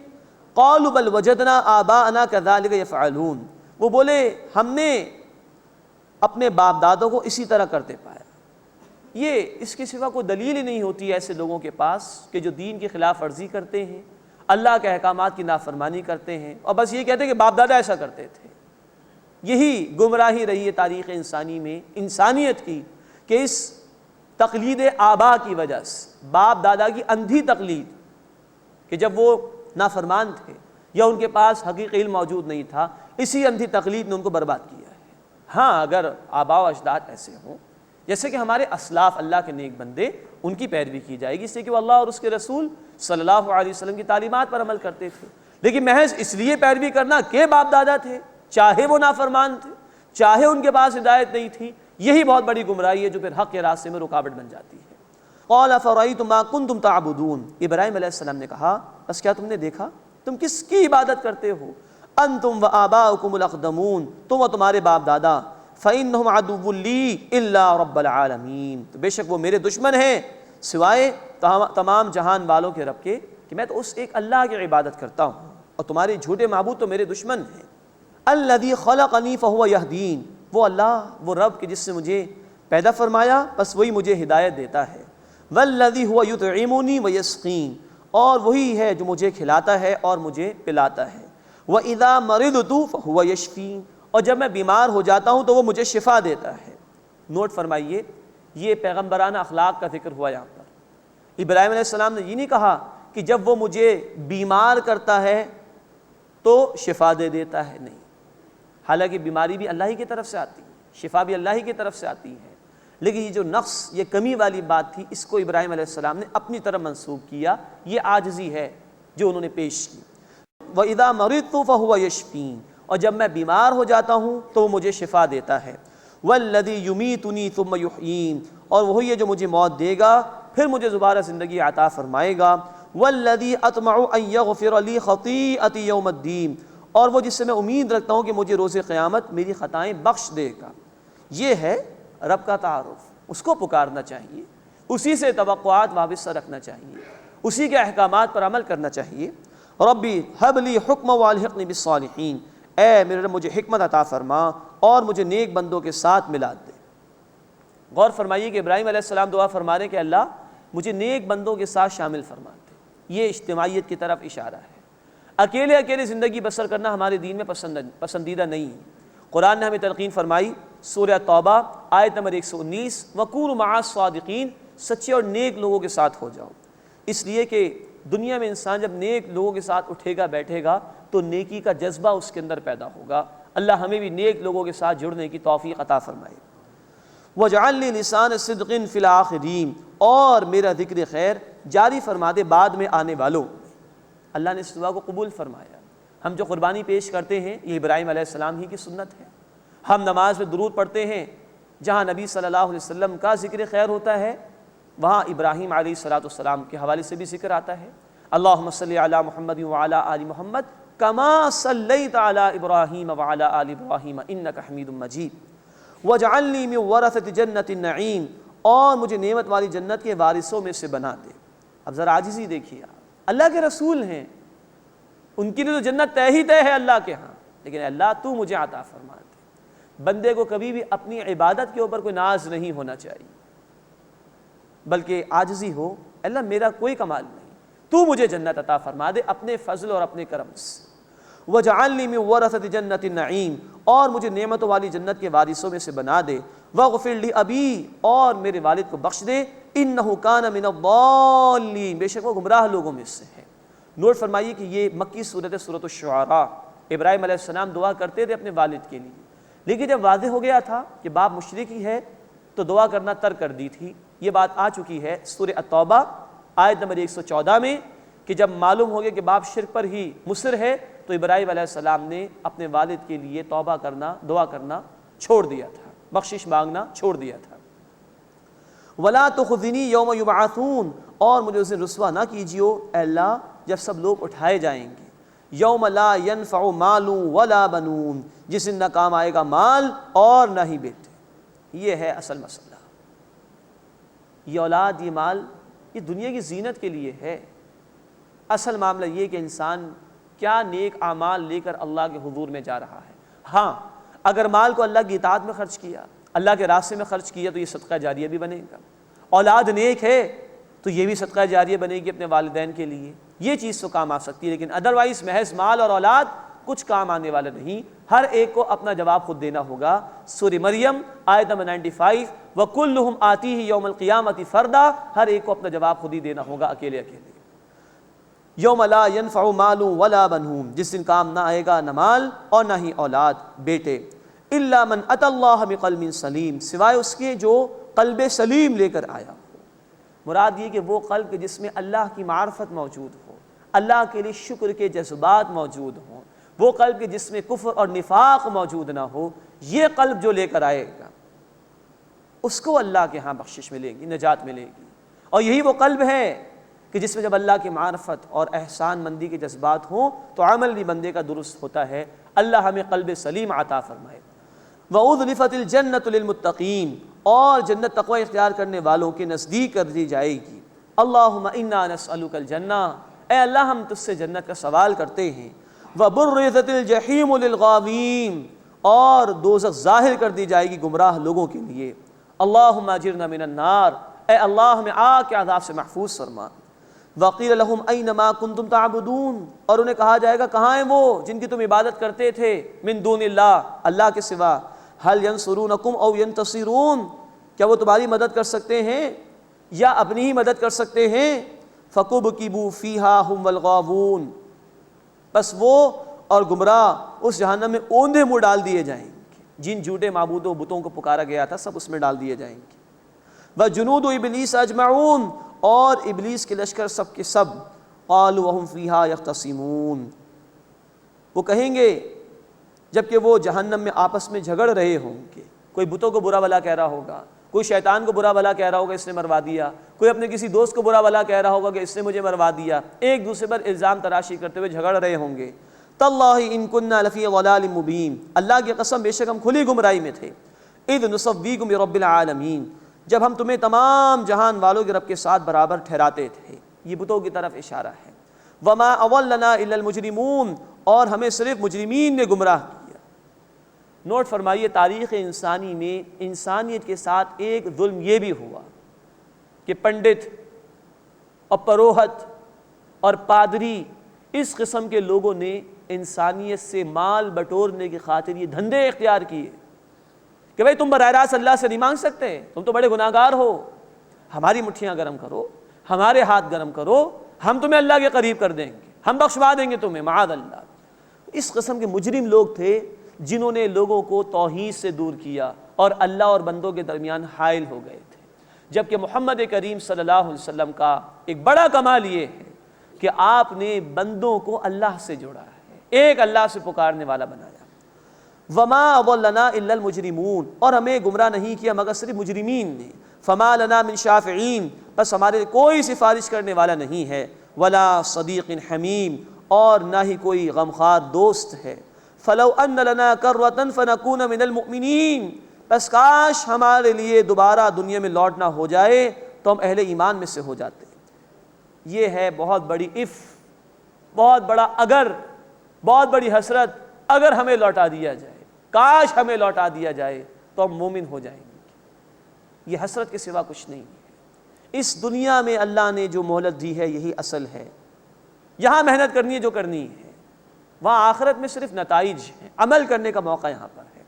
قالوا بل وجدنا آباءنا كذلك يفعلون، وہ بولے ہم نے اپنے باپ دادوں کو اسی طرح کرتے پایا۔ یہ اس کے سوا کوئی دلیل ہی نہیں ہوتی ہے ایسے لوگوں کے پاس کہ جو دین کی خلاف ورزی کرتے ہیں، اللہ کے احکامات کی نافرمانی کرتے ہیں، اور بس یہ کہتے ہیں کہ باپ دادا ایسا کرتے تھے۔ یہی گمراہی رہی ہے تاریخ انسانی میں، انسانیت کی، کہ اس تقلید آبا کی وجہ سے، باپ دادا کی اندھی تقلید، کہ جب وہ نافرمان تھے یا ان کے پاس حقیقی علم موجود نہیں تھا، اسی اندھی تقلید نے ان کو برباد کیا ہے۔ ہاں اگر آبا و اجداد ایسے ہوں، جیسے کہ ہمارے اسلاف اللہ کے نیک بندے، ان کی پیروی کی جائے گی، اس لیے کہ وہ اللہ اور اس کے رسول صلی اللہ علیہ وسلم کی تعلیمات پر عمل کرتے تھے۔ لیکن محض اس لیے پیروی کرنا کہ باپ دادا تھے، چاہے وہ نافرمان تھے، چاہے ان کے پاس ہدایت نہیں تھی، یہی بہت بڑی گمراہی ہے جو پھر حق کے راستے میں رکاوٹ بن جاتی ہے۔ قال فرأيتم ما كنتم تعبدون، ابراہیم علیہ السلام نے کہا بس کیا تم نے دیکھا تم کس کی عبادت کرتے ہو؟ انتم وآباؤکم الاقدمون، تم و تمہارے باپ دادا، فإنهم عدو لی الا رب العالمین، تو بے شک وہ میرے دشمن ہیں سوائے تمام جہان والوں کے رب کے، کہ میں تو اس ایک اللہ کی عبادت کرتا ہوں اور تمہارے جھوٹے معبود تو میرے دشمن ہیں۔ الذی خلقنی فہو یہدین، وہ اللہ، وہ رب کہ جس سے مجھے پیدا فرمایا بس وہی مجھے ہدایت دیتا ہے۔ والذی هو یطعمنی ویسقین، اور وہی ہے جو مجھے کھلاتا ہے اور مجھے پلاتا ہے۔ وَإِذَا مَرِضْتُ فَهُوَ يَشْفِينِ، اور جب میں بیمار ہو جاتا ہوں تو وہ مجھے شفا دیتا ہے۔ نوٹ فرمائیے، یہ پیغمبرانہ اخلاق کا ذکر ہوا یہاں پر۔ ابراہیم علیہ السلام نے یہ نہیں کہا کہ جب وہ مجھے بیمار کرتا ہے تو شفا دے دیتا ہے، نہیں، حالانکہ بیماری بھی اللہ ہی کی طرف سے آتی ہے، شفا بھی اللہ ہی کی طرف سے آتی ہے، لیکن یہ جو نقص، یہ کمی والی بات تھی، اس کو ابراہیم علیہ السلام نے اپنی طرف منسوب کیا، یہ عاجزی ہے جو انہوں نے پیش کی۔ وَإِذَا مَرِضْتُ فَهُوَ يَشْفِينِ، اور جب میں بیمار ہو جاتا ہوں تو وہ مجھے شفا دیتا ہے۔ وَالَّذِي يُمِيتُنِي ثُمَّ يُحْيِينِ، اور وہی ہے جو مجھے موت دے گا پھر مجھے دوبارہ زندگی عطا فرمائے گا۔ وَالَّذِي أَطْمَعُ أَن يَغْفِرَ لِي خَطِيئَتِي يَوْمَ الدِّينِ، اور وہ جس سے میں امید رکھتا ہوں کہ مجھے روز قیامت میری خطائیں بخش دے گا۔ یہ ہے رب کا تعارف، اس کو پکارنا چاہیے، اسی سے توقعات وابستہ رکھنا چاہیے، اسی کے احکامات پر عمل کرنا چاہیے۔ ربی ہب لی حکم والحقنی بالصالحین، اے میرے رب مجھے حکمت عطا فرما اور مجھے نیک بندوں کے ساتھ ملا دے۔ غور فرمائیے کہ ابراہیم علیہ السلام دعا فرما رہے کہ اللہ مجھے نیک بندوں کے ساتھ شامل فرما دے۔ یہ اجتماعیت کی طرف اشارہ ہے۔ اکیلے اکیلے زندگی بسر کرنا ہمارے دین میں پسندیدہ نہیں ہے۔ قرآن نے ہمیں تلقین فرمائی، سورہ توبہ آیت نمبر 119، وَكُونُوا مَعَ الصَّادِقِينَ، سچے اور نیک لوگوں کے ساتھ ہو جاؤ۔ اس لیے کہ دنیا میں انسان جب نیک لوگوں کے ساتھ اٹھے گا بیٹھے گا تو نیکی کا جذبہ اس کے اندر پیدا ہوگا۔ اللہ ہمیں بھی نیک لوگوں کے ساتھ جڑنے کی توفیق عطا فرمائے۔ وَاجْعَلْ لِي لِسَانَ صِدْقٍ فِي الْآخِرِينَ، اور میرا ذکر خیر جاری فرما دے بعد میں آنے والوں۔ اللہ نے اس دعا کو قبول فرمایا۔ ہم جو قربانی پیش کرتے ہیں یہ ابراہیم علیہ السلام ہی کی سنت ہے۔ ہم نماز میں درود پڑھتے ہیں، جہاں نبی صلی اللہ علیہ وسلم کا ذکر خیر ہوتا ہے وہاں ابراہیم علیہ السلام کے حوالے سے بھی ذکر آتا ہے۔ اللہم صلی علی محمد وعلی آل محمد کما صلیت علی ابراہیم وعلی آل ابراہیم انک حمید مجید۔ واجعلنی من ورثۃ جنۃ النعیم، اور مجھے نعمت والی جنت کے وارثوں میں سے بنا دے۔ اب ذرا عاجزی دیکھیے، اللہ کے رسول ہیں، ان کے لیے تو جنت طے ہی طے ہے اللہ کے ہاں، لیکن اللہ تو مجھے عطا فرما دے۔ بندے کو کبھی بھی اپنی عبادت کے اوپر کوئی ناز نہیں ہونا چاہیے، بلکہ عاجزی ہو، اللہ میرا کوئی کمال نہیں، تو مجھے جنت عطا فرما دے اپنے فضل اور اپنے کرم سے۔ وَاجْعَلْنِي مِن وَرَثَةِ جَنَّةِ النَّعِيمِ، اور مجھے نعمتوں والی جنت کے وارثوں میں سے بنا دے۔ وَاغْفِرْ لِأَبِي، اور میرے والد کو بخش دے۔ إِنَّهُ كَانَ مِنَ الضَّالِّينَ، بے شک وہ گمراہ لوگوں میں سے ہے۔ نوٹ فرمائیے کہ یہ مکی صورت ہے، سورۃ الشعراء۔ ابراہیم علیہ السلام دعا کرتے تھے اپنے والد کے لیے، لیکن جب واضح ہو گیا تھا کہ باپ مشرک ہی ہے تو دعا کرنا ترک کر دی تھی۔ یہ بات آ چکی ہے سورہ التوبہ آیت نمبر 114 میں کہ جب معلوم ہو گیا کہ باپ شرک پر ہی مصر ہے تو ابراہیم علیہ السلام نے اپنے والد کے لیے توبہ کرنا، دعا کرنا چھوڑ دیا تھا، بخشش مانگنا چھوڑ دیا تھا۔ وَلَا تُخْزِنِي يَوْمَ يُبْعَثُونَ، اور مجھے اس دن رسوا نہ کیجیو اے اللہ جب سب لوگ اٹھائے جائیں گے۔ یوم لا ينفع مال ولا بنون، جس دن نہ کام آئے گا مال اور نہ ہی بیٹے۔ یہ ہے اصل مسئلہ۔ یہ اولاد، یہ مال، یہ دنیا کی زینت کے لیے ہے۔ اصل معاملہ یہ کہ انسان کیا نیک اعمال لے کر اللہ کے حضور میں جا رہا ہے۔ ہاں اگر مال کو اللہ کی اطاعت میں خرچ کیا، اللہ کے راستے میں خرچ کیا تو یہ صدقہ جاریہ بھی بنے گا۔ اولاد نیک ہے تو یہ بھی صدقہ جاریہ بنے گی اپنے والدین کے لیے، یہ چیز تو کام آ سکتی ہے، لیکن ادروائز محض مال اور اولاد کچھ کام آنے والا نہیں۔ ہر ایک کو اپنا جواب خود دینا ہوگا۔ سورہ مریم آیت نمبر 95، وَكُلُّهُمْ آتِيهِ يَوْمَ الْقِيَامَةِ فَرْدًا، ہر ایک کو اپنا جواب خود ہی دینا ہوگا، اکیلے اکیلے۔ یوم لا ينفع مال ولا بنون، جس دن کام نہ آئے گا نہ مال اور نہ ہی اولاد بیٹے۔ الا من اتى اللہ بقلب سلیم، سوائے اس کے جو قلب سلیم لے کر آیا ہو۔ مراد یہ کہ وہ قلب کہ جس میں اللہ کی معرفت موجود ہو، اللہ کے لیے شکر کے جذبات موجود ہوں، وہ قلب کہ جس میں کفر اور نفاق موجود نہ ہو، یہ قلب جو لے کر آئے گا اس کو اللہ کے ہاں بخشش ملے گی، نجات ملے گی۔ اور یہی وہ قلب ہے کہ جس میں جب اللہ کی معرفت اور احسان مندی کے جذبات ہوں تو عمل بھی بندے کا درست ہوتا ہے۔ اللہ ہمیں قلب سلیم عطا فرمائے۔ وَأُذْلِفَتِ الْجَنَّةُ لِلْمُتَّقِينَ، اور جنت تقوی اختیار کرنے والوں کے نزدیک کر دی جائے گی۔ اللہم انا نسألک الجنہ، اے اللہ ہم تجھ سے جنت کا سوال کرتے ہیں۔ وَبُرِّزَتِ الْجَحِيمُ لِلْغَاوِينَ، اور دوزخ ظاہر کر دی جائے گی گمراہ لوگوں کے لیے۔ اللہم اجرنا من النار، اے اللہ ہمیں آگ کے عذاب سے محفوظ فرما۔ وَقِيلَ لَهُمْ أَيْنَ مَا كُنْتُمْ تَعْبُدُونَ، اور انہیں کہا جائے گا کہاں ہیں وہ جن کی تم عبادت کرتے تھے، من دون اللہ، اللہ کے سوا۔ هَلْ يَنْصُرُونَكُمْ أَوْ يَنْتَصِرُونَ، کیا وہ تمہاری مدد کر سکتے ہیں یا اپنی ہی مدد کر سکتے ہیں؟ فَكُبْكِبُوا فِيهَا هُمْ وَالْغَاوُونَ، بس وہ اور گمراہ اس جہنم میں اوندھے منہ ڈال دیے جائیں گے۔ جن جھوٹے معبودوں بتوں کو پکارا گیا تھا سب اس میں ڈال دیے جائیں گے۔ وجنود ابلیس اجمعون، اور ابلیس کے لشکر سب کے سب، قالوا وهم فیہا یختصمون، وہ کہیں گے جبکہ وہ جہنم میں آپس میں جھگڑ رہے ہوں گے، کوئی بتوں کو برا بھلا کہہ رہا ہوگا، کوئی شیطان کو برا بھلا کہہ رہا ہوگا اس نے مروا دیا، کوئی اپنے کسی دوست کو برا بھلا کہہ رہا ہوگا کہ اس نے مجھے مروا دیا، ایک دوسرے پر الزام تراشی کرتے ہوئے جھگڑ رہے ہوں گے۔ تاللہ ان کننا لفی ضلال مبین، اللہ کی قسم بے شک ہم کھلی گمراہی میں تھے۔ اذ نسویکم برب العالمین، جب ہم تمہیں تمام جہان والوں کے رب کے ساتھ برابر ٹھہراتے تھے، یہ بتوں کی طرف اشارہ ہے۔ وما اضلنا الا المجرمون، اور ہمیں صرف مجرمین نے گمراہ کیا۔ نوٹ فرمائیے، تاریخ انسانی میں انسانیت کے ساتھ ایک ظلم یہ بھی ہوا کہ پنڈت اور پروہت اور پادری اس قسم کے لوگوں نے انسانیت سے مال بٹورنے کی خاطر یہ دھندے اختیار کیے کہ بھئی تم براہ راست اللہ سے نہیں مانگ سکتے، تم تو بڑے گناہگار ہو، ہماری مٹھیاں گرم کرو، ہمارے ہاتھ گرم کرو، ہم تمہیں اللہ کے قریب کر دیں گے، ہم بخشوا دیں گے تمہیں، معاذ اللہ۔ اس قسم کے مجرم لوگ تھے جنہوں نے لوگوں کو توحید سے دور کیا اور اللہ اور بندوں کے درمیان حائل ہو گئے تھے، جبکہ محمد کریم صلی اللہ علیہ وسلم کا ایک بڑا کمال یہ ہے کہ آپ نے بندوں کو اللہ سے جوڑا ہے، ایک اللہ سے پکارنے والا بنایا۔ وما اضلنا الا المجرمون، اور ہمیں گمراہ نہیں کیا مگر صرف مجرمین نے۔ فما لنا من شافعین، بس ہمارے کوئی سفارش کرنے والا نہیں ہے۔ ولا صدیق حمیم، اور نہ ہی کوئی غمخوار دوست ہے۔ فلو ان لنا کرۃ فنکون من المؤمنین، بس کاش ہمارے لیے دوبارہ دنیا میں لوٹنا ہو جائے تو ہم اہل ایمان میں سے ہو جاتے۔ یہ ہے بہت بڑی بہت بڑا اگر، بہت بڑی حسرت، اگر ہمیں لوٹا دیا جائے، کاش ہمیں لوٹا دیا جائے تو ہم مومن ہو جائیں گے۔ یہ حسرت کے سوا کچھ نہیں ہے۔ اس دنیا میں اللہ نے جو مہلت دی ہے یہی اصل ہے، یہاں محنت کرنی ہے جو کرنی ہے، وہاں آخرت میں صرف نتائج ہیں، عمل کرنے کا موقع یہاں پر ہے۔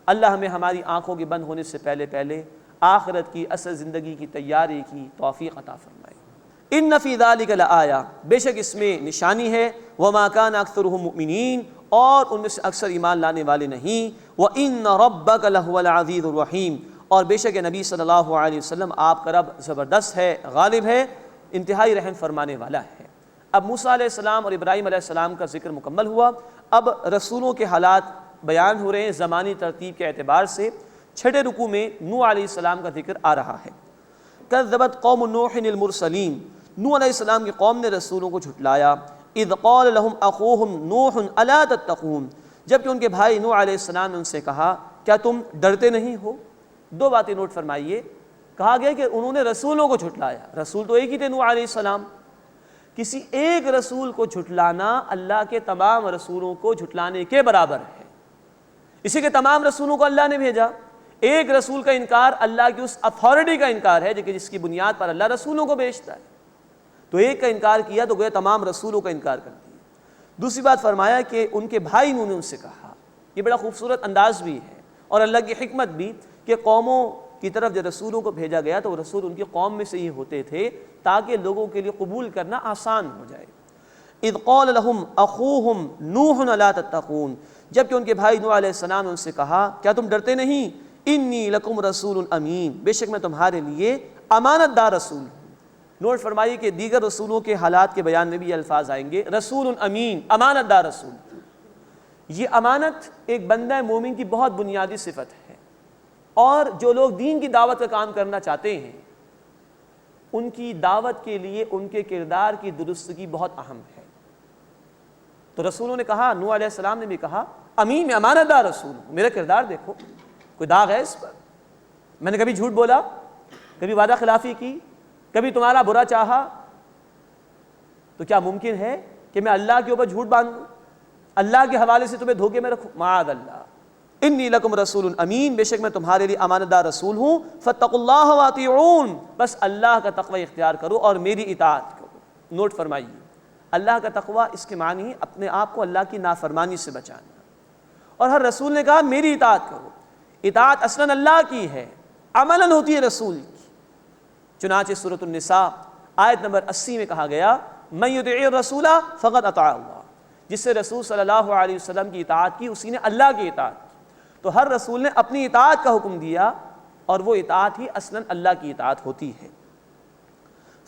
اللہ ہمیں ہماری آنکھوں کے بند ہونے سے پہلے پہلے آخرت کی اصل زندگی کی تیاری کی توفیق عطا فرمائے۔ ان فی ذلک لآیہ، بے شک اس میں نشانی ہے، وما کان اکثرهم مؤمنین، اور ان میں سے اکثر ایمان لانے والے نہیں۔ وان ربک لہو العزیز الرحیم، اور بے شک نبی صلی اللہ علیہ وسلم آپ کا رب زبردست ہے، غالب ہے، انتہائی رحم فرمانے والا ہے۔ اب موسیٰ علیہ السلام اور ابراہیم علیہ السلام کا ذکر مکمل ہوا، اب رسولوں کے حالات بیان ہو رہے ہیں زمانی ترتیب کے اعتبار سے۔ چھٹے رکوع میں نوح علیہ السلام کا ذکر آ رہا ہے۔ کذبت قوم نوح المرسلین، نوح علیہ السلام کی قوم نے رسولوں کو جھٹلایا۔ اذ قال لهم اخوهم نوح الا تتقون، جبکہ ان کے بھائی نوح علیہ السلام نے ان سے کہا کیا تم ڈرتے نہیں ہو؟ دو باتیں نوٹ فرمائیے، کہا گیا کہ انہوں نے رسولوں کو جھٹلایا، رسول تو ایک ہی تھے نوح علیہ السلام، کسی ایک رسول کو جھٹلانا اللہ کے تمام رسولوں کو جھٹلانے کے برابر ہے۔ اسی کے تمام رسولوں کو اللہ نے بھیجا، ایک رسول کا انکار اللہ کی اس اتھارٹی کا انکار ہے کہ جس کی بنیاد پر اللہ رسولوں کو بھیجتا ہے، تو ایک کا انکار کیا تو گویا تمام رسولوں کا انکار کر دیا۔ دوسری بات فرمایا کہ ان کے بھائی نے ان سے کہا، یہ بڑا خوبصورت انداز بھی ہے اور اللہ کی حکمت بھی کہ قوموں کی طرف جب رسولوں کو بھیجا گیا تو وہ رسول ان کی قوم میں سے ہی ہوتے تھے تاکہ لوگوں کے لیے قبول کرنا آسان ہو جائے۔ اذ قال لهم اخوهم نوح الا تتقون، جبکہ ان کے بھائی نوح علیہ السلام نے ان سے کہا کیا تم ڈرتے نہیں؟ انی لکم رسول امین، بے شک میں تمہارے لیے امانت دار رسول ہوں۔ نوٹ فرمائیے کہ دیگر رسولوں کے حالات کے بیان میں بھی یہ الفاظ آئیں گے، رسول امین، امانت دار رسول۔ یہ امانت ایک بندہ مومن کی بہت بنیادی صفت ہے، اور جو لوگ دین کی دعوت کا کام کرنا چاہتے ہیں ان کی دعوت کے لیے ان کے کردار کی درستگی بہت اہم ہے۔ تو رسولوں نے کہا، نوح علیہ السلام نے بھی کہا امین، میں امانت دار رسول ہوں، میرا کردار دیکھو، کوئی داغ ہے اس پر؟ میں نے کبھی جھوٹ بولا، کبھی وعدہ خلافی کی، کبھی تمہارا برا چاہا؟ تو کیا ممکن ہے کہ میں اللہ کے اوپر جھوٹ باندھوں، اللہ کے حوالے سے تمہیں دھوکے میں رکھوں؟ معاذ اللہ۔ انی لکم رسول امین، بے شک میں تمہارے لیے امانت دار رسول ہوں۔ فاتقوا اللہ واطیعون، بس اللہ کا تقوی اختیار کرو اور میری اطاعت کرو۔ نوٹ فرمائیے، اللہ کا تقوی اس کے معنی اپنے آپ کو اللہ کی نافرمانی سے بچانا، اور ہر رسول نے کہا میری اطاعت کرو۔ اطاعت اصلاً اللہ کی ہے، عملاً ہوتی ہے رسول کی۔ چنانچہ سورۃ النساء آیت نمبر 80 میں کہا گیا من یطع الرسول فقد اطاع اللہ، جس سے رسول صلی اللہ علیہ وسلم کی اطاعت کی اسی نے اللہ کی اطاعت کی۔ تو ہر رسول نے اپنی اطاعت کا حکم دیا اور وہ اطاعت ہی اصلاً اللہ کی اطاعت ہوتی ہے۔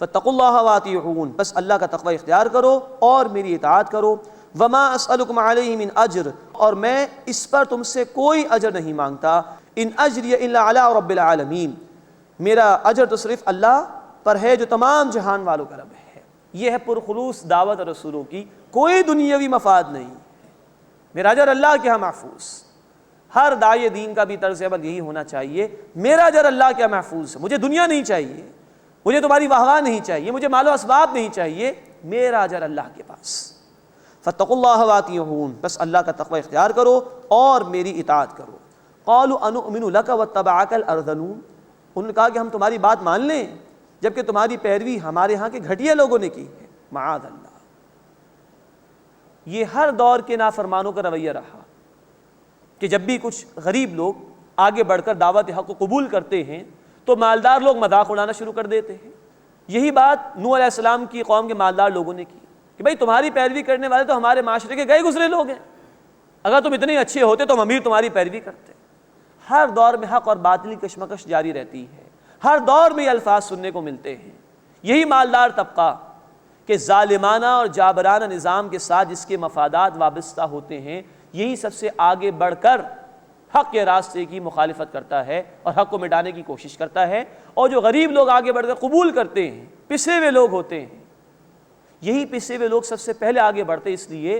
فاتقوا اللہ واطیعون، بس اللہ کا تقوی اختیار کرو اور میری اطاعت کرو۔ وما اسألکم علیہ من اجر، اور میں اس پر تم سے کوئی اجر نہیں مانگتا۔ ان اجری الا علی رب العالمین، میرا اجر تو صرف اللہ پر ہے جو تمام جہان والوں کا رب ہے۔ یہ ہے پرخلوص دعوت رسولوں کی، کوئی دنیاوی مفاد نہیں، میرا اجر اللہ کے ہاں محفوظ۔ ہر داعی دین کا بھی طرز عمل یہی ہونا چاہیے، میرا اجر اللہ کے ہاں محفوظ ہے، مجھے دنیا نہیں چاہیے، مجھے تمہاری واہ نہیں چاہیے، مجھے مال و اسباب نہیں چاہیے، میرا اجر اللہ کے پاس۔ فاتقوا اللہ واطیعون، بس اللہ کا تقوی اختیار کرو اور میری اطاعت کرو۔ قالوا انؤمن لک واتبعک الارذلون، انہوں نے کہا کہ ہم تمہاری بات مان لیں جبکہ تمہاری پیروی ہمارے ہاں کے گھٹیا لوگوں نے کی ہے۔ معاذ اللہ، یہ ہر دور کے نافرمانوں کا رویہ رہا کہ جب بھی کچھ غریب لوگ آگے بڑھ کر دعوت حق کو قبول کرتے ہیں تو مالدار لوگ مذاق اڑانا شروع کر دیتے ہیں۔ یہی بات نوح علیہ السلام کی قوم کے مالدار لوگوں نے کی کہ بھائی تمہاری پیروی کرنے والے تو ہمارے معاشرے کے گئے گزرے لوگ ہیں، اگر تم اتنے اچھے ہوتے تو ہم امیر تمہاری پیروی کرتے۔ ہر دور میں حق اور باطل کی کشمکش جاری رہتی ہے، ہر دور میں یہ الفاظ سننے کو ملتے ہیں۔ یہی مالدار طبقہ کہ ظالمانہ اور جابرانہ نظام کے ساتھ جس کے مفادات وابستہ ہوتے ہیں، یہی سب سے آگے بڑھ کر حق کے راستے کی مخالفت کرتا ہے اور حق کو مٹانے کی کوشش کرتا ہے، اور جو غریب لوگ آگے بڑھ کر قبول کرتے ہیں، پسے ہوئے لوگ ہوتے ہیں، یہی پسے ہوئے لوگ سب سے پہلے آگے بڑھتے اس لیے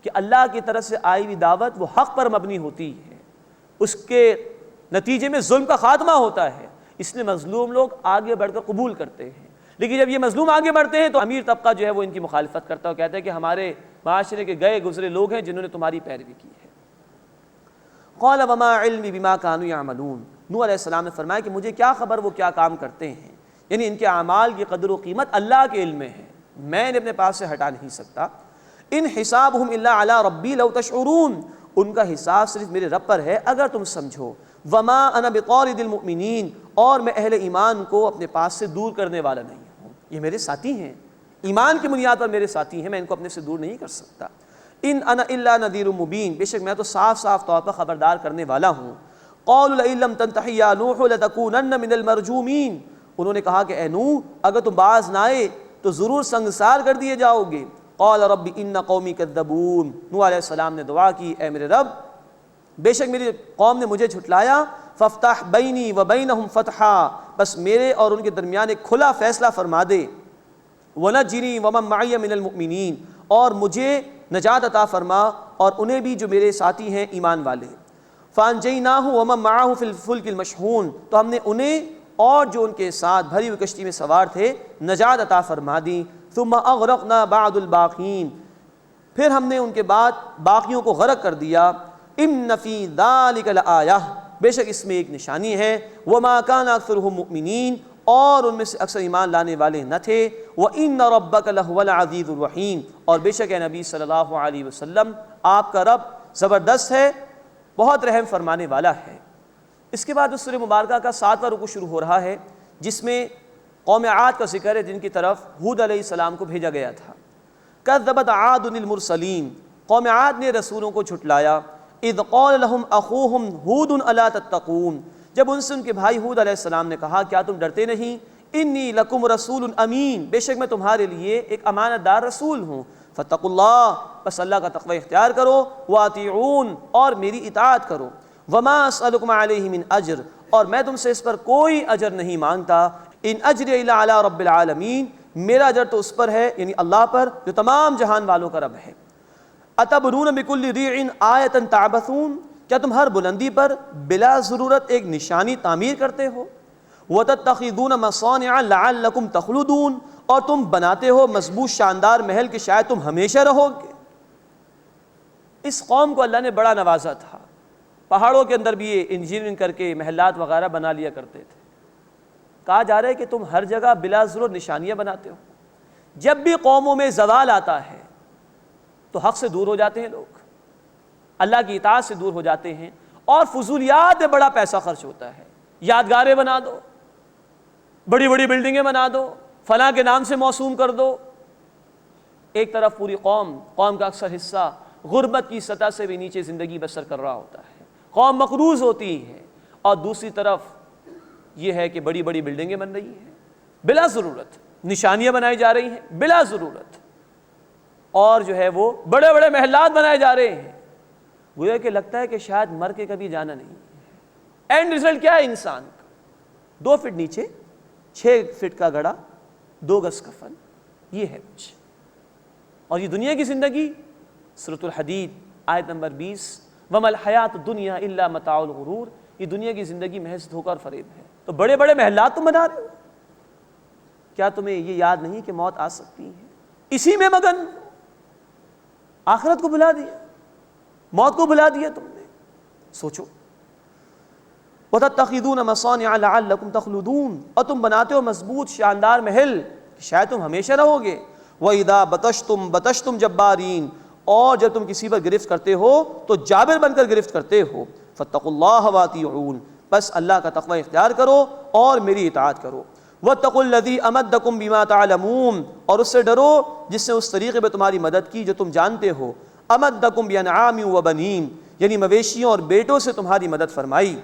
کہ اللہ کی طرف سے آئی ہوئی دعوت وہ حق پر مبنی ہوتی ہے، اس کے نتیجے میں ظلم کا خاتمہ ہوتا ہے، اس لیے مظلوم لوگ آگے بڑھ کر قبول کرتے ہیں۔ لیکن جب یہ مظلوم آگے بڑھتے ہیں تو امیر طبقہ جو ہے وہ ان کی مخالفت کرتا ہے اور کہتا ہے کہ ہمارے معاشرے کے گئے گزرے لوگ ہیں جنہوں نے تمہاری پیروی کی ہے۔ قال وما علمی بما كانوا يعملون، نوح علیہ السلام نے فرمایا کہ مجھے کیا خبر وہ کیا کام کرتے ہیں، یعنی ان کے اعمال کی قدر و قیمت اللہ کے علم میں ہے، میں انہیں اپنے پاس سے ہٹا نہیں سکتا۔ ان حسابهم الا علی ربی لو تشعرون، ان کا حساب صرف میرے رب پر ہے اگر تم سمجھو۔ وما انا بطارد المؤمنین، اور میں اہل ایمان کو اپنے پاس سے دور کرنے والا نہیں ہوں، یہ میرے ساتھی ہیں، ایمان کی بنیاد پر میرے ساتھی ہیں، میں ان کو اپنے سے دور نہیں کر سکتا۔ ان انا الا نذیر مبین، بے شک میں تو صاف صاف طور پر خبردار کرنے والا ہوں۔ قالوا لئن لم تنتهي یا نوح لتكونن من المرجومین، انہوں نے کہا کہ اے نوح اگر تم باز نہ آئے تو ضرور سنگسار کر دیے جاؤ گے۔ قال رب ان قومی کذبون، نوح علیہ السلام نے دعا کی اے میرے رب بے شک میری قوم نے مجھے جھٹلایا، فافتح بینی وبینہم فتحا، بس میرے اور ان کے درمیان ایک کھلا فیصلہ فرما دے۔ ونجنی ومن معی من المؤمنین، اور مجھے نجات عطا فرما اور انہیں بھی جو میرے ساتھی ہیں ایمان والے۔ فانجیناہ ومن معہ فی الفلک المشحون، تو ہم نے انہیں اور جو ان کے ساتھ بھری ہوئی کشتی میں سوار تھے نجات عطا فرما دی۔ ثم اغرقنا بعد الباقین، پھر ہم نے ان کے بعد باقیوں کو غرق کر دیا۔ ان فی ذلک لآیہ، بے شک اس میں ایک نشانی ہے۔ وما کان اکثرهم مؤمنین، اور ان میں سے اکثر ایمان لانے والے نہ تھے۔ وان ربک لہو العزیز الرحیم، اور بے شک اے نبی صلی اللہ علیہ وسلم آپ کا رب زبردست ہے، بہت رحم فرمانے والا ہے۔ اس کے بعد اس سورہ مبارکہ کا 7واں رکوع شروع ہو رہا ہے جس میں قوم عاد کا ذکر ہے جن کی طرف ہود علیہ السلام کو بھیجا گیا تھا۔ کذبت عاد المرسلین، قوم عاد نے رسولوں کو جھٹلایا۔ اذ قال لهم اخوهم ہود الا تتقون، جب ان سے ان کے بھائی ہود علیہ السلام نے کہا کیا تم ڈرتے نہیں؟ انی لکم رسول امین، بے شک میں تمہارے لیے ایک امانت دار رسول ہوں۔ فاتقوا اللہ، بس اللہ کا تقوی اختیار کرو۔ واطیعون، اور میری اطاعت کرو۔ وما اسألکم علیہ من اجر، اور میں تم سے اس پر کوئی اجر نہیں مانگتا۔ ان اجری الا علی رب العالمین، میرا اجر تو اس پر ہے یعنی اللہ پر جو تمام جہان والوں کا رب ہے۔ اتبنون بکل ریع آیۃ تعبثون، کیا تم ہر بلندی پر بلا ضرورت ایک نشانی تعمیر کرتے ہو؟ وتتخذون مصانع لعلکم تخلدون، اور تم بناتے ہو مضبوط شاندار محل کہ شاید تم ہمیشہ رہو گے۔ اس قوم کو اللہ نے بڑا نوازا تھا، پہاڑوں کے اندر بھی یہ انجینئرنگ کر کے محلات وغیرہ بنا لیا کرتے تھے۔ کہا جا رہا ہے کہ تم ہر جگہ بلا ضرورت نشانیاں بناتے ہو، جب بھی قوموں میں زوال آتا ہے تو حق سے دور ہو جاتے ہیں لوگ، اللہ کی اطاعت سے دور ہو جاتے ہیں، اور فضولیات میں بڑا پیسہ خرچ ہوتا ہے۔ یادگاریں بنا دو، بڑی بڑی بلڈنگیں بنا دو، فلاں کے نام سے موسوم کر دو، ایک طرف پوری قوم کا اکثر حصہ غربت کی سطح سے بھی نیچے زندگی بسر کر رہا ہوتا ہے، قوم مقروض ہوتی ہے، اور دوسری طرف یہ ہے کہ بڑی بڑی بلڈنگیں بن رہی ہیں بلا ضرورت، نشانیاں بنائی جا رہی ہیں بلا ضرورت، اور جو ہے وہ بڑے بڑے محلات بنائے جا رہے ہیں، گویا کہ لگتا ہے کہ شاید مر کے کبھی جانا نہیں ہے۔ اینڈ رزلٹ کیا ہے انسان کا؟ 2 فٹ نیچے 6 فٹ کا گڑا، 2 گز کفن، یہ ہے کچھ۔ اور یہ دنیا کی زندگی، سورۃ الحدید آیت نمبر 20، وَمَا الْحَيَاةُ الدُّنْيَا إِلَّا مَتَاعُ الْغُرُورِ، یہ دنیا کی زندگی محض دھوکہ اور فریب ہے۔ تو بڑے بڑے محلات تم بنا رہے ہو، کیا تمہیں یہ یاد نہیں کہ موت آ سکتی ہے؟ اسی میں مگن، آخرت کو بھلا دیا، موت کو بھلا دیا تم نے۔ سوچو، وَتَتَّخِذُونَ مَصَانِعَ لَعَلَّكُمْ تَخْلُدُونَ، اور تم بناتے ہو مضبوط شاندار محل کہ شاید تم ہمیشہ رہو گے۔ وَإِذَا بَطَشْتُمْ بَطَشْتُمْ جَبَّارِينَ، اور جب تم کسی پر گرفت کرتے ہو تو جابر بن کر گرفت کرتے ہو۔ فَاتَّقُوا اللَّهَ وَأَطِيعُونِ، بس اللہ کا تقوی اختیار کرو اور میری اطاعت کرو۔ وَاتَّقُوا الَّذِي أَمَدَّكُم بِمَا تَعْلَمُونَ، اور اس سے ڈرو جس نے اس طریقے پہ تمہاری مدد کی جو تم جانتے ہو۔ أَمَدَّكُم بِأَنْعَامٍ وَبَنِينَ، یعنی مویشیوں اور بیٹوں سے تمہاری مدد فرمائی۔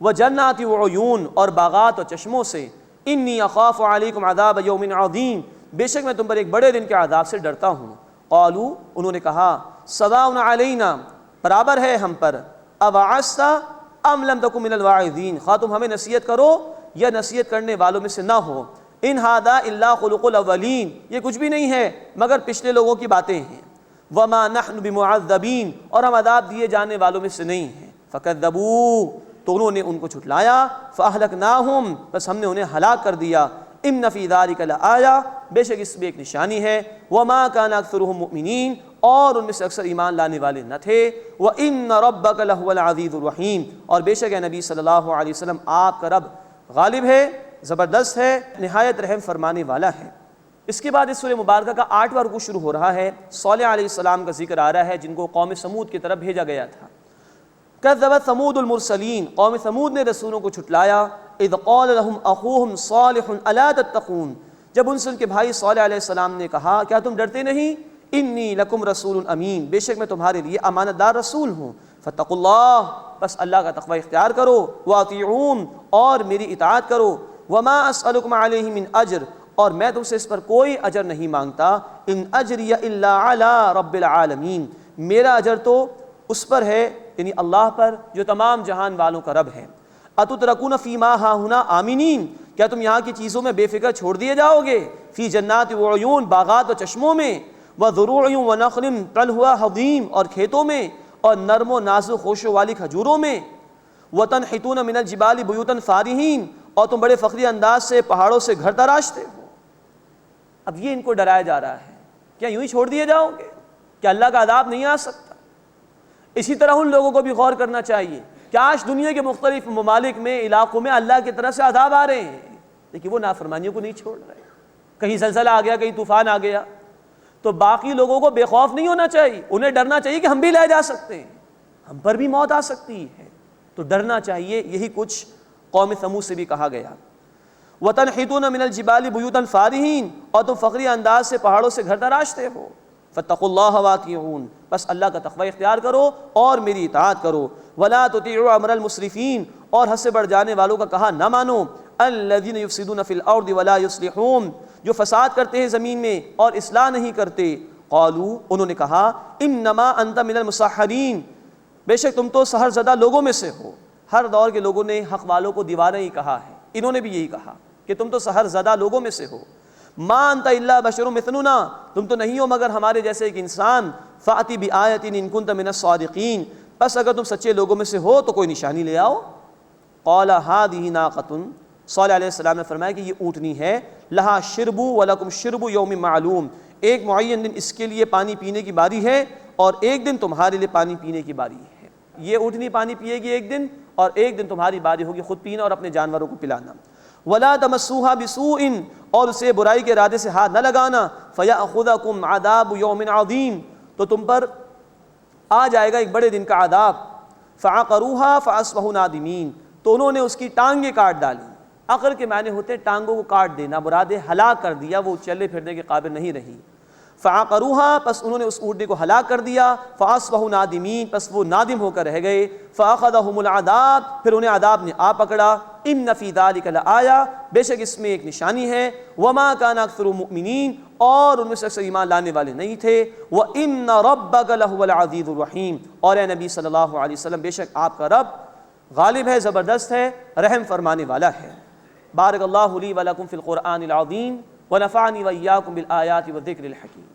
وَجَنَّاتٍ وَعُيُونٍ، اور باغات اور چشموں سے۔ إِنِّي أَخَافُ عَلَيْكُمْ عَذَابَ يَوْمٍ عَظِيمٍ، بے شک میں تم پر ایک بڑے دن کے عذاب سے ڈرتا ہوں۔ قالوا، انہوں نے کہا، سواء علینا، برابر ہے ہم پر، اوعظت ام لم تکن من الواعظین، خواہ تم ہمیں نصیحت کرو یا نصیحت کرنے والوں میں سے نہ ہو۔ ان ھذا الا خلق الاولین، یہ کچھ بھی نہیں ہے مگر پچھلے لوگوں کی باتیں ہیں۔ وما نحن بمعذبین، اور ہم عذاب دیے جانے والوں میں سے نہیں ہیں۔ فکذبوا، تو انہوں نے ان کو جھٹلایا۔ فاہلکناہم، بس ہم نے انہیں ہلاک کر دیا۔ ان فی ذلک لآیہ، بے شک اس میں ایک نشانی ہے۔ وما کان اکثرهم مؤمنین، اور ان میں سے اکثر ایمان لانے والے نہ تھے۔ وان ربک لہو العزیز الرحیم، اور بے شک اے نبی صلی اللہ علیہ وسلم آپ کا رب غالب ہے، زبردست ہے، نہایت رحم فرمانے والا ہے۔ اس کے بعد اس سورہ مبارکہ کا 8واں رکوع شروع ہو رہا ہے۔ صالح علیہ السلام کا ذکر آ رہا ہے جن کو قوم سمود کی طرف بھیجا گیا تھا۔ کذبت ثمود المرسلین، قوم سمود نے رسولوں کو جھٹلایا۔ اذ قال لهم اخوهم صالح الا تتقون، جب ان سے ان کے بھائی صالح علیہ السلام نے کہا کیا تم ڈرتے نہیں؟ انی لکم رسول امین، بے شک میں تمہارے لیے امانت دار رسول ہوں۔ فاتقوا اللہ، بس اللہ کا تقوی اختیار کرو۔ واطیعون، اور میری اطاعت کرو۔ وما اسألکم علیہ من اجر، اور میں تم سے اس پر کوئی اجر نہیں مانگتا۔ ان اجری الا علی رب العالمین، میرا اجر تو اس پر ہے، یعنی اللہ پر جو تمام جہان والوں کا رب ہے۔ اتترکون فیما ہاہنا آمنین، کیا تم یہاں کی چیزوں میں بے فکر چھوڑ دیے جاؤ گے؟ فی جنات وعیون، باغات و چشموں میں، وزروع ونخل طلعها حضیم، اور کھیتوں میں، اور نرم و نازک خوشو والی کھجوروں میں۔ وتنحتون من الجبال بیوتا فارہین، اور تم بڑے فخری انداز سے پہاڑوں سے گھر تراشتے ہو۔ اب یہ ان کو ڈرایا جا رہا ہے، کیا یوں ہی چھوڑ دیے جاؤ گے؟ کیا اللہ کا عذاب نہیں آ سکتا؟ اسی طرح ان لوگوں کو بھی غور کرنا چاہیے، کاش دنیا کے مختلف ممالک میں، علاقوں میں اللہ کی طرف سے عذاب آ رہے ہیں، لیکن وہ نافرمانیوں کو نہیں چھوڑ رہے۔ کہیں زلزلہ آ گیا، کہیں طوفان آ گیا، تو باقی لوگوں کو بے خوف نہیں ہونا چاہیے، انہیں ڈرنا چاہیے کہ ہم بھی لے جا سکتے ہیں، ہم پر بھی موت آ سکتی ہے، تو ڈرنا چاہیے۔ یہی کچھ قوم ثمود سے بھی کہا گیا۔ وَتَنْحِتُونَ مِنَ الْجِبَالِ بُيُوتًا فَارِهِينَ، اور تم فخری انداز سے پہاڑوں سے گھر تراشتے ہو۔ فَاتَّقُوا اللَّهَ وَأَطِيعُونَ، بس اللہ کا تقوی اختیار کرو اور میری اطاعت کرو۔ وَلَا تُطِيعُوا أَمْرَ الْمُسْرِفِينَ، اور حد سے بڑھ جانے والوں کا کہا نہ مانو۔ الَّذِينَ يُفْسِدُونَ فِي الْأَرْضِ وَلَا يُصْلِحُونَ، جو فساد کرتے ہیں زمین میں اور اصلاح نہیں کرتے۔ قالوا، انہوں نے کہا، انما انت من المسحرین، بے شک تم تو سحر زدہ لوگوں میں سے ہو۔ ہر دور کے لوگوں نے حق والوں کو دیوانے ہی کہا ہے، انہوں نے بھی یہی کہا کہ تم تو سحر زدہ لوگوں میں سے ہو۔ ما انت الا بشر مثلنا، تم تو نہیں ہو مگر ہمارے جیسے ایک انسان۔ فاتی بآیۃ ان کنت من الصادقین، بس اگر تم سچے لوگوں میں سے ہو تو کوئی نشانی لے آؤ۔ قال هذه ناقۃ، صالح علیہ السلام نے فرمایا کہ یہ اونٹنی ہے، لہا شرب ولکم شرب یوم معلوم، ایک معین دن اس کے لیے پانی پینے کی باری ہے اور ایک دن تمہارے لیے پانی پینے کی باری ہے۔ یہ اونٹنی پانی پیے گی ایک دن، اور ایک دن تمہاری باری ہوگی خود پینا اور اپنے جانوروں کو پلانا۔ ولا تمسوها بسوء، اور اسے برائی کے ارادے سے ہاتھ نہ لگانا۔ فیاخذکم عذاب یوم عظیم، تو تم پر آ جائے گا ایک بڑے دن کا عذاب۔ فعقروها فاصبحوا نادمین، تو انہوں نے اس کی ٹانگیں کاٹ ڈالی۔ عقر کے معنی ہوتے ٹانگوں کو کاٹ دینا، مراد ہلاک کر دیا، وہ چلنے پھرنے کے قابل نہیں رہی۔ فعقروها پس انہوں نے اس اونٹنی کو ہلاک کر دیا، فاصبحوا نادمین پس وہ نادم ہو کر رہ گئے، فاخذهم العذاب پھر انہیں عذاب نے آ پکڑا، ان فی ذلک لآیہ بے شک اس میں ایک نشانی ہے، وما کان اکثر المؤمنین اور ان میں سے اکثر ایمان لانے والے نہیں تھے، وان ربک لہو العزیز الرحیم اور اے نبی صلی اللہ علیہ وسلم بے شک آپ کا رب غالب ہے، زبردست ہے، رحم فرمانے والا ہے۔ بارک اللہ لی ولکم فی القرآن العظیم ونفعنی وإیاکم بالآیات والذکر الحکیم۔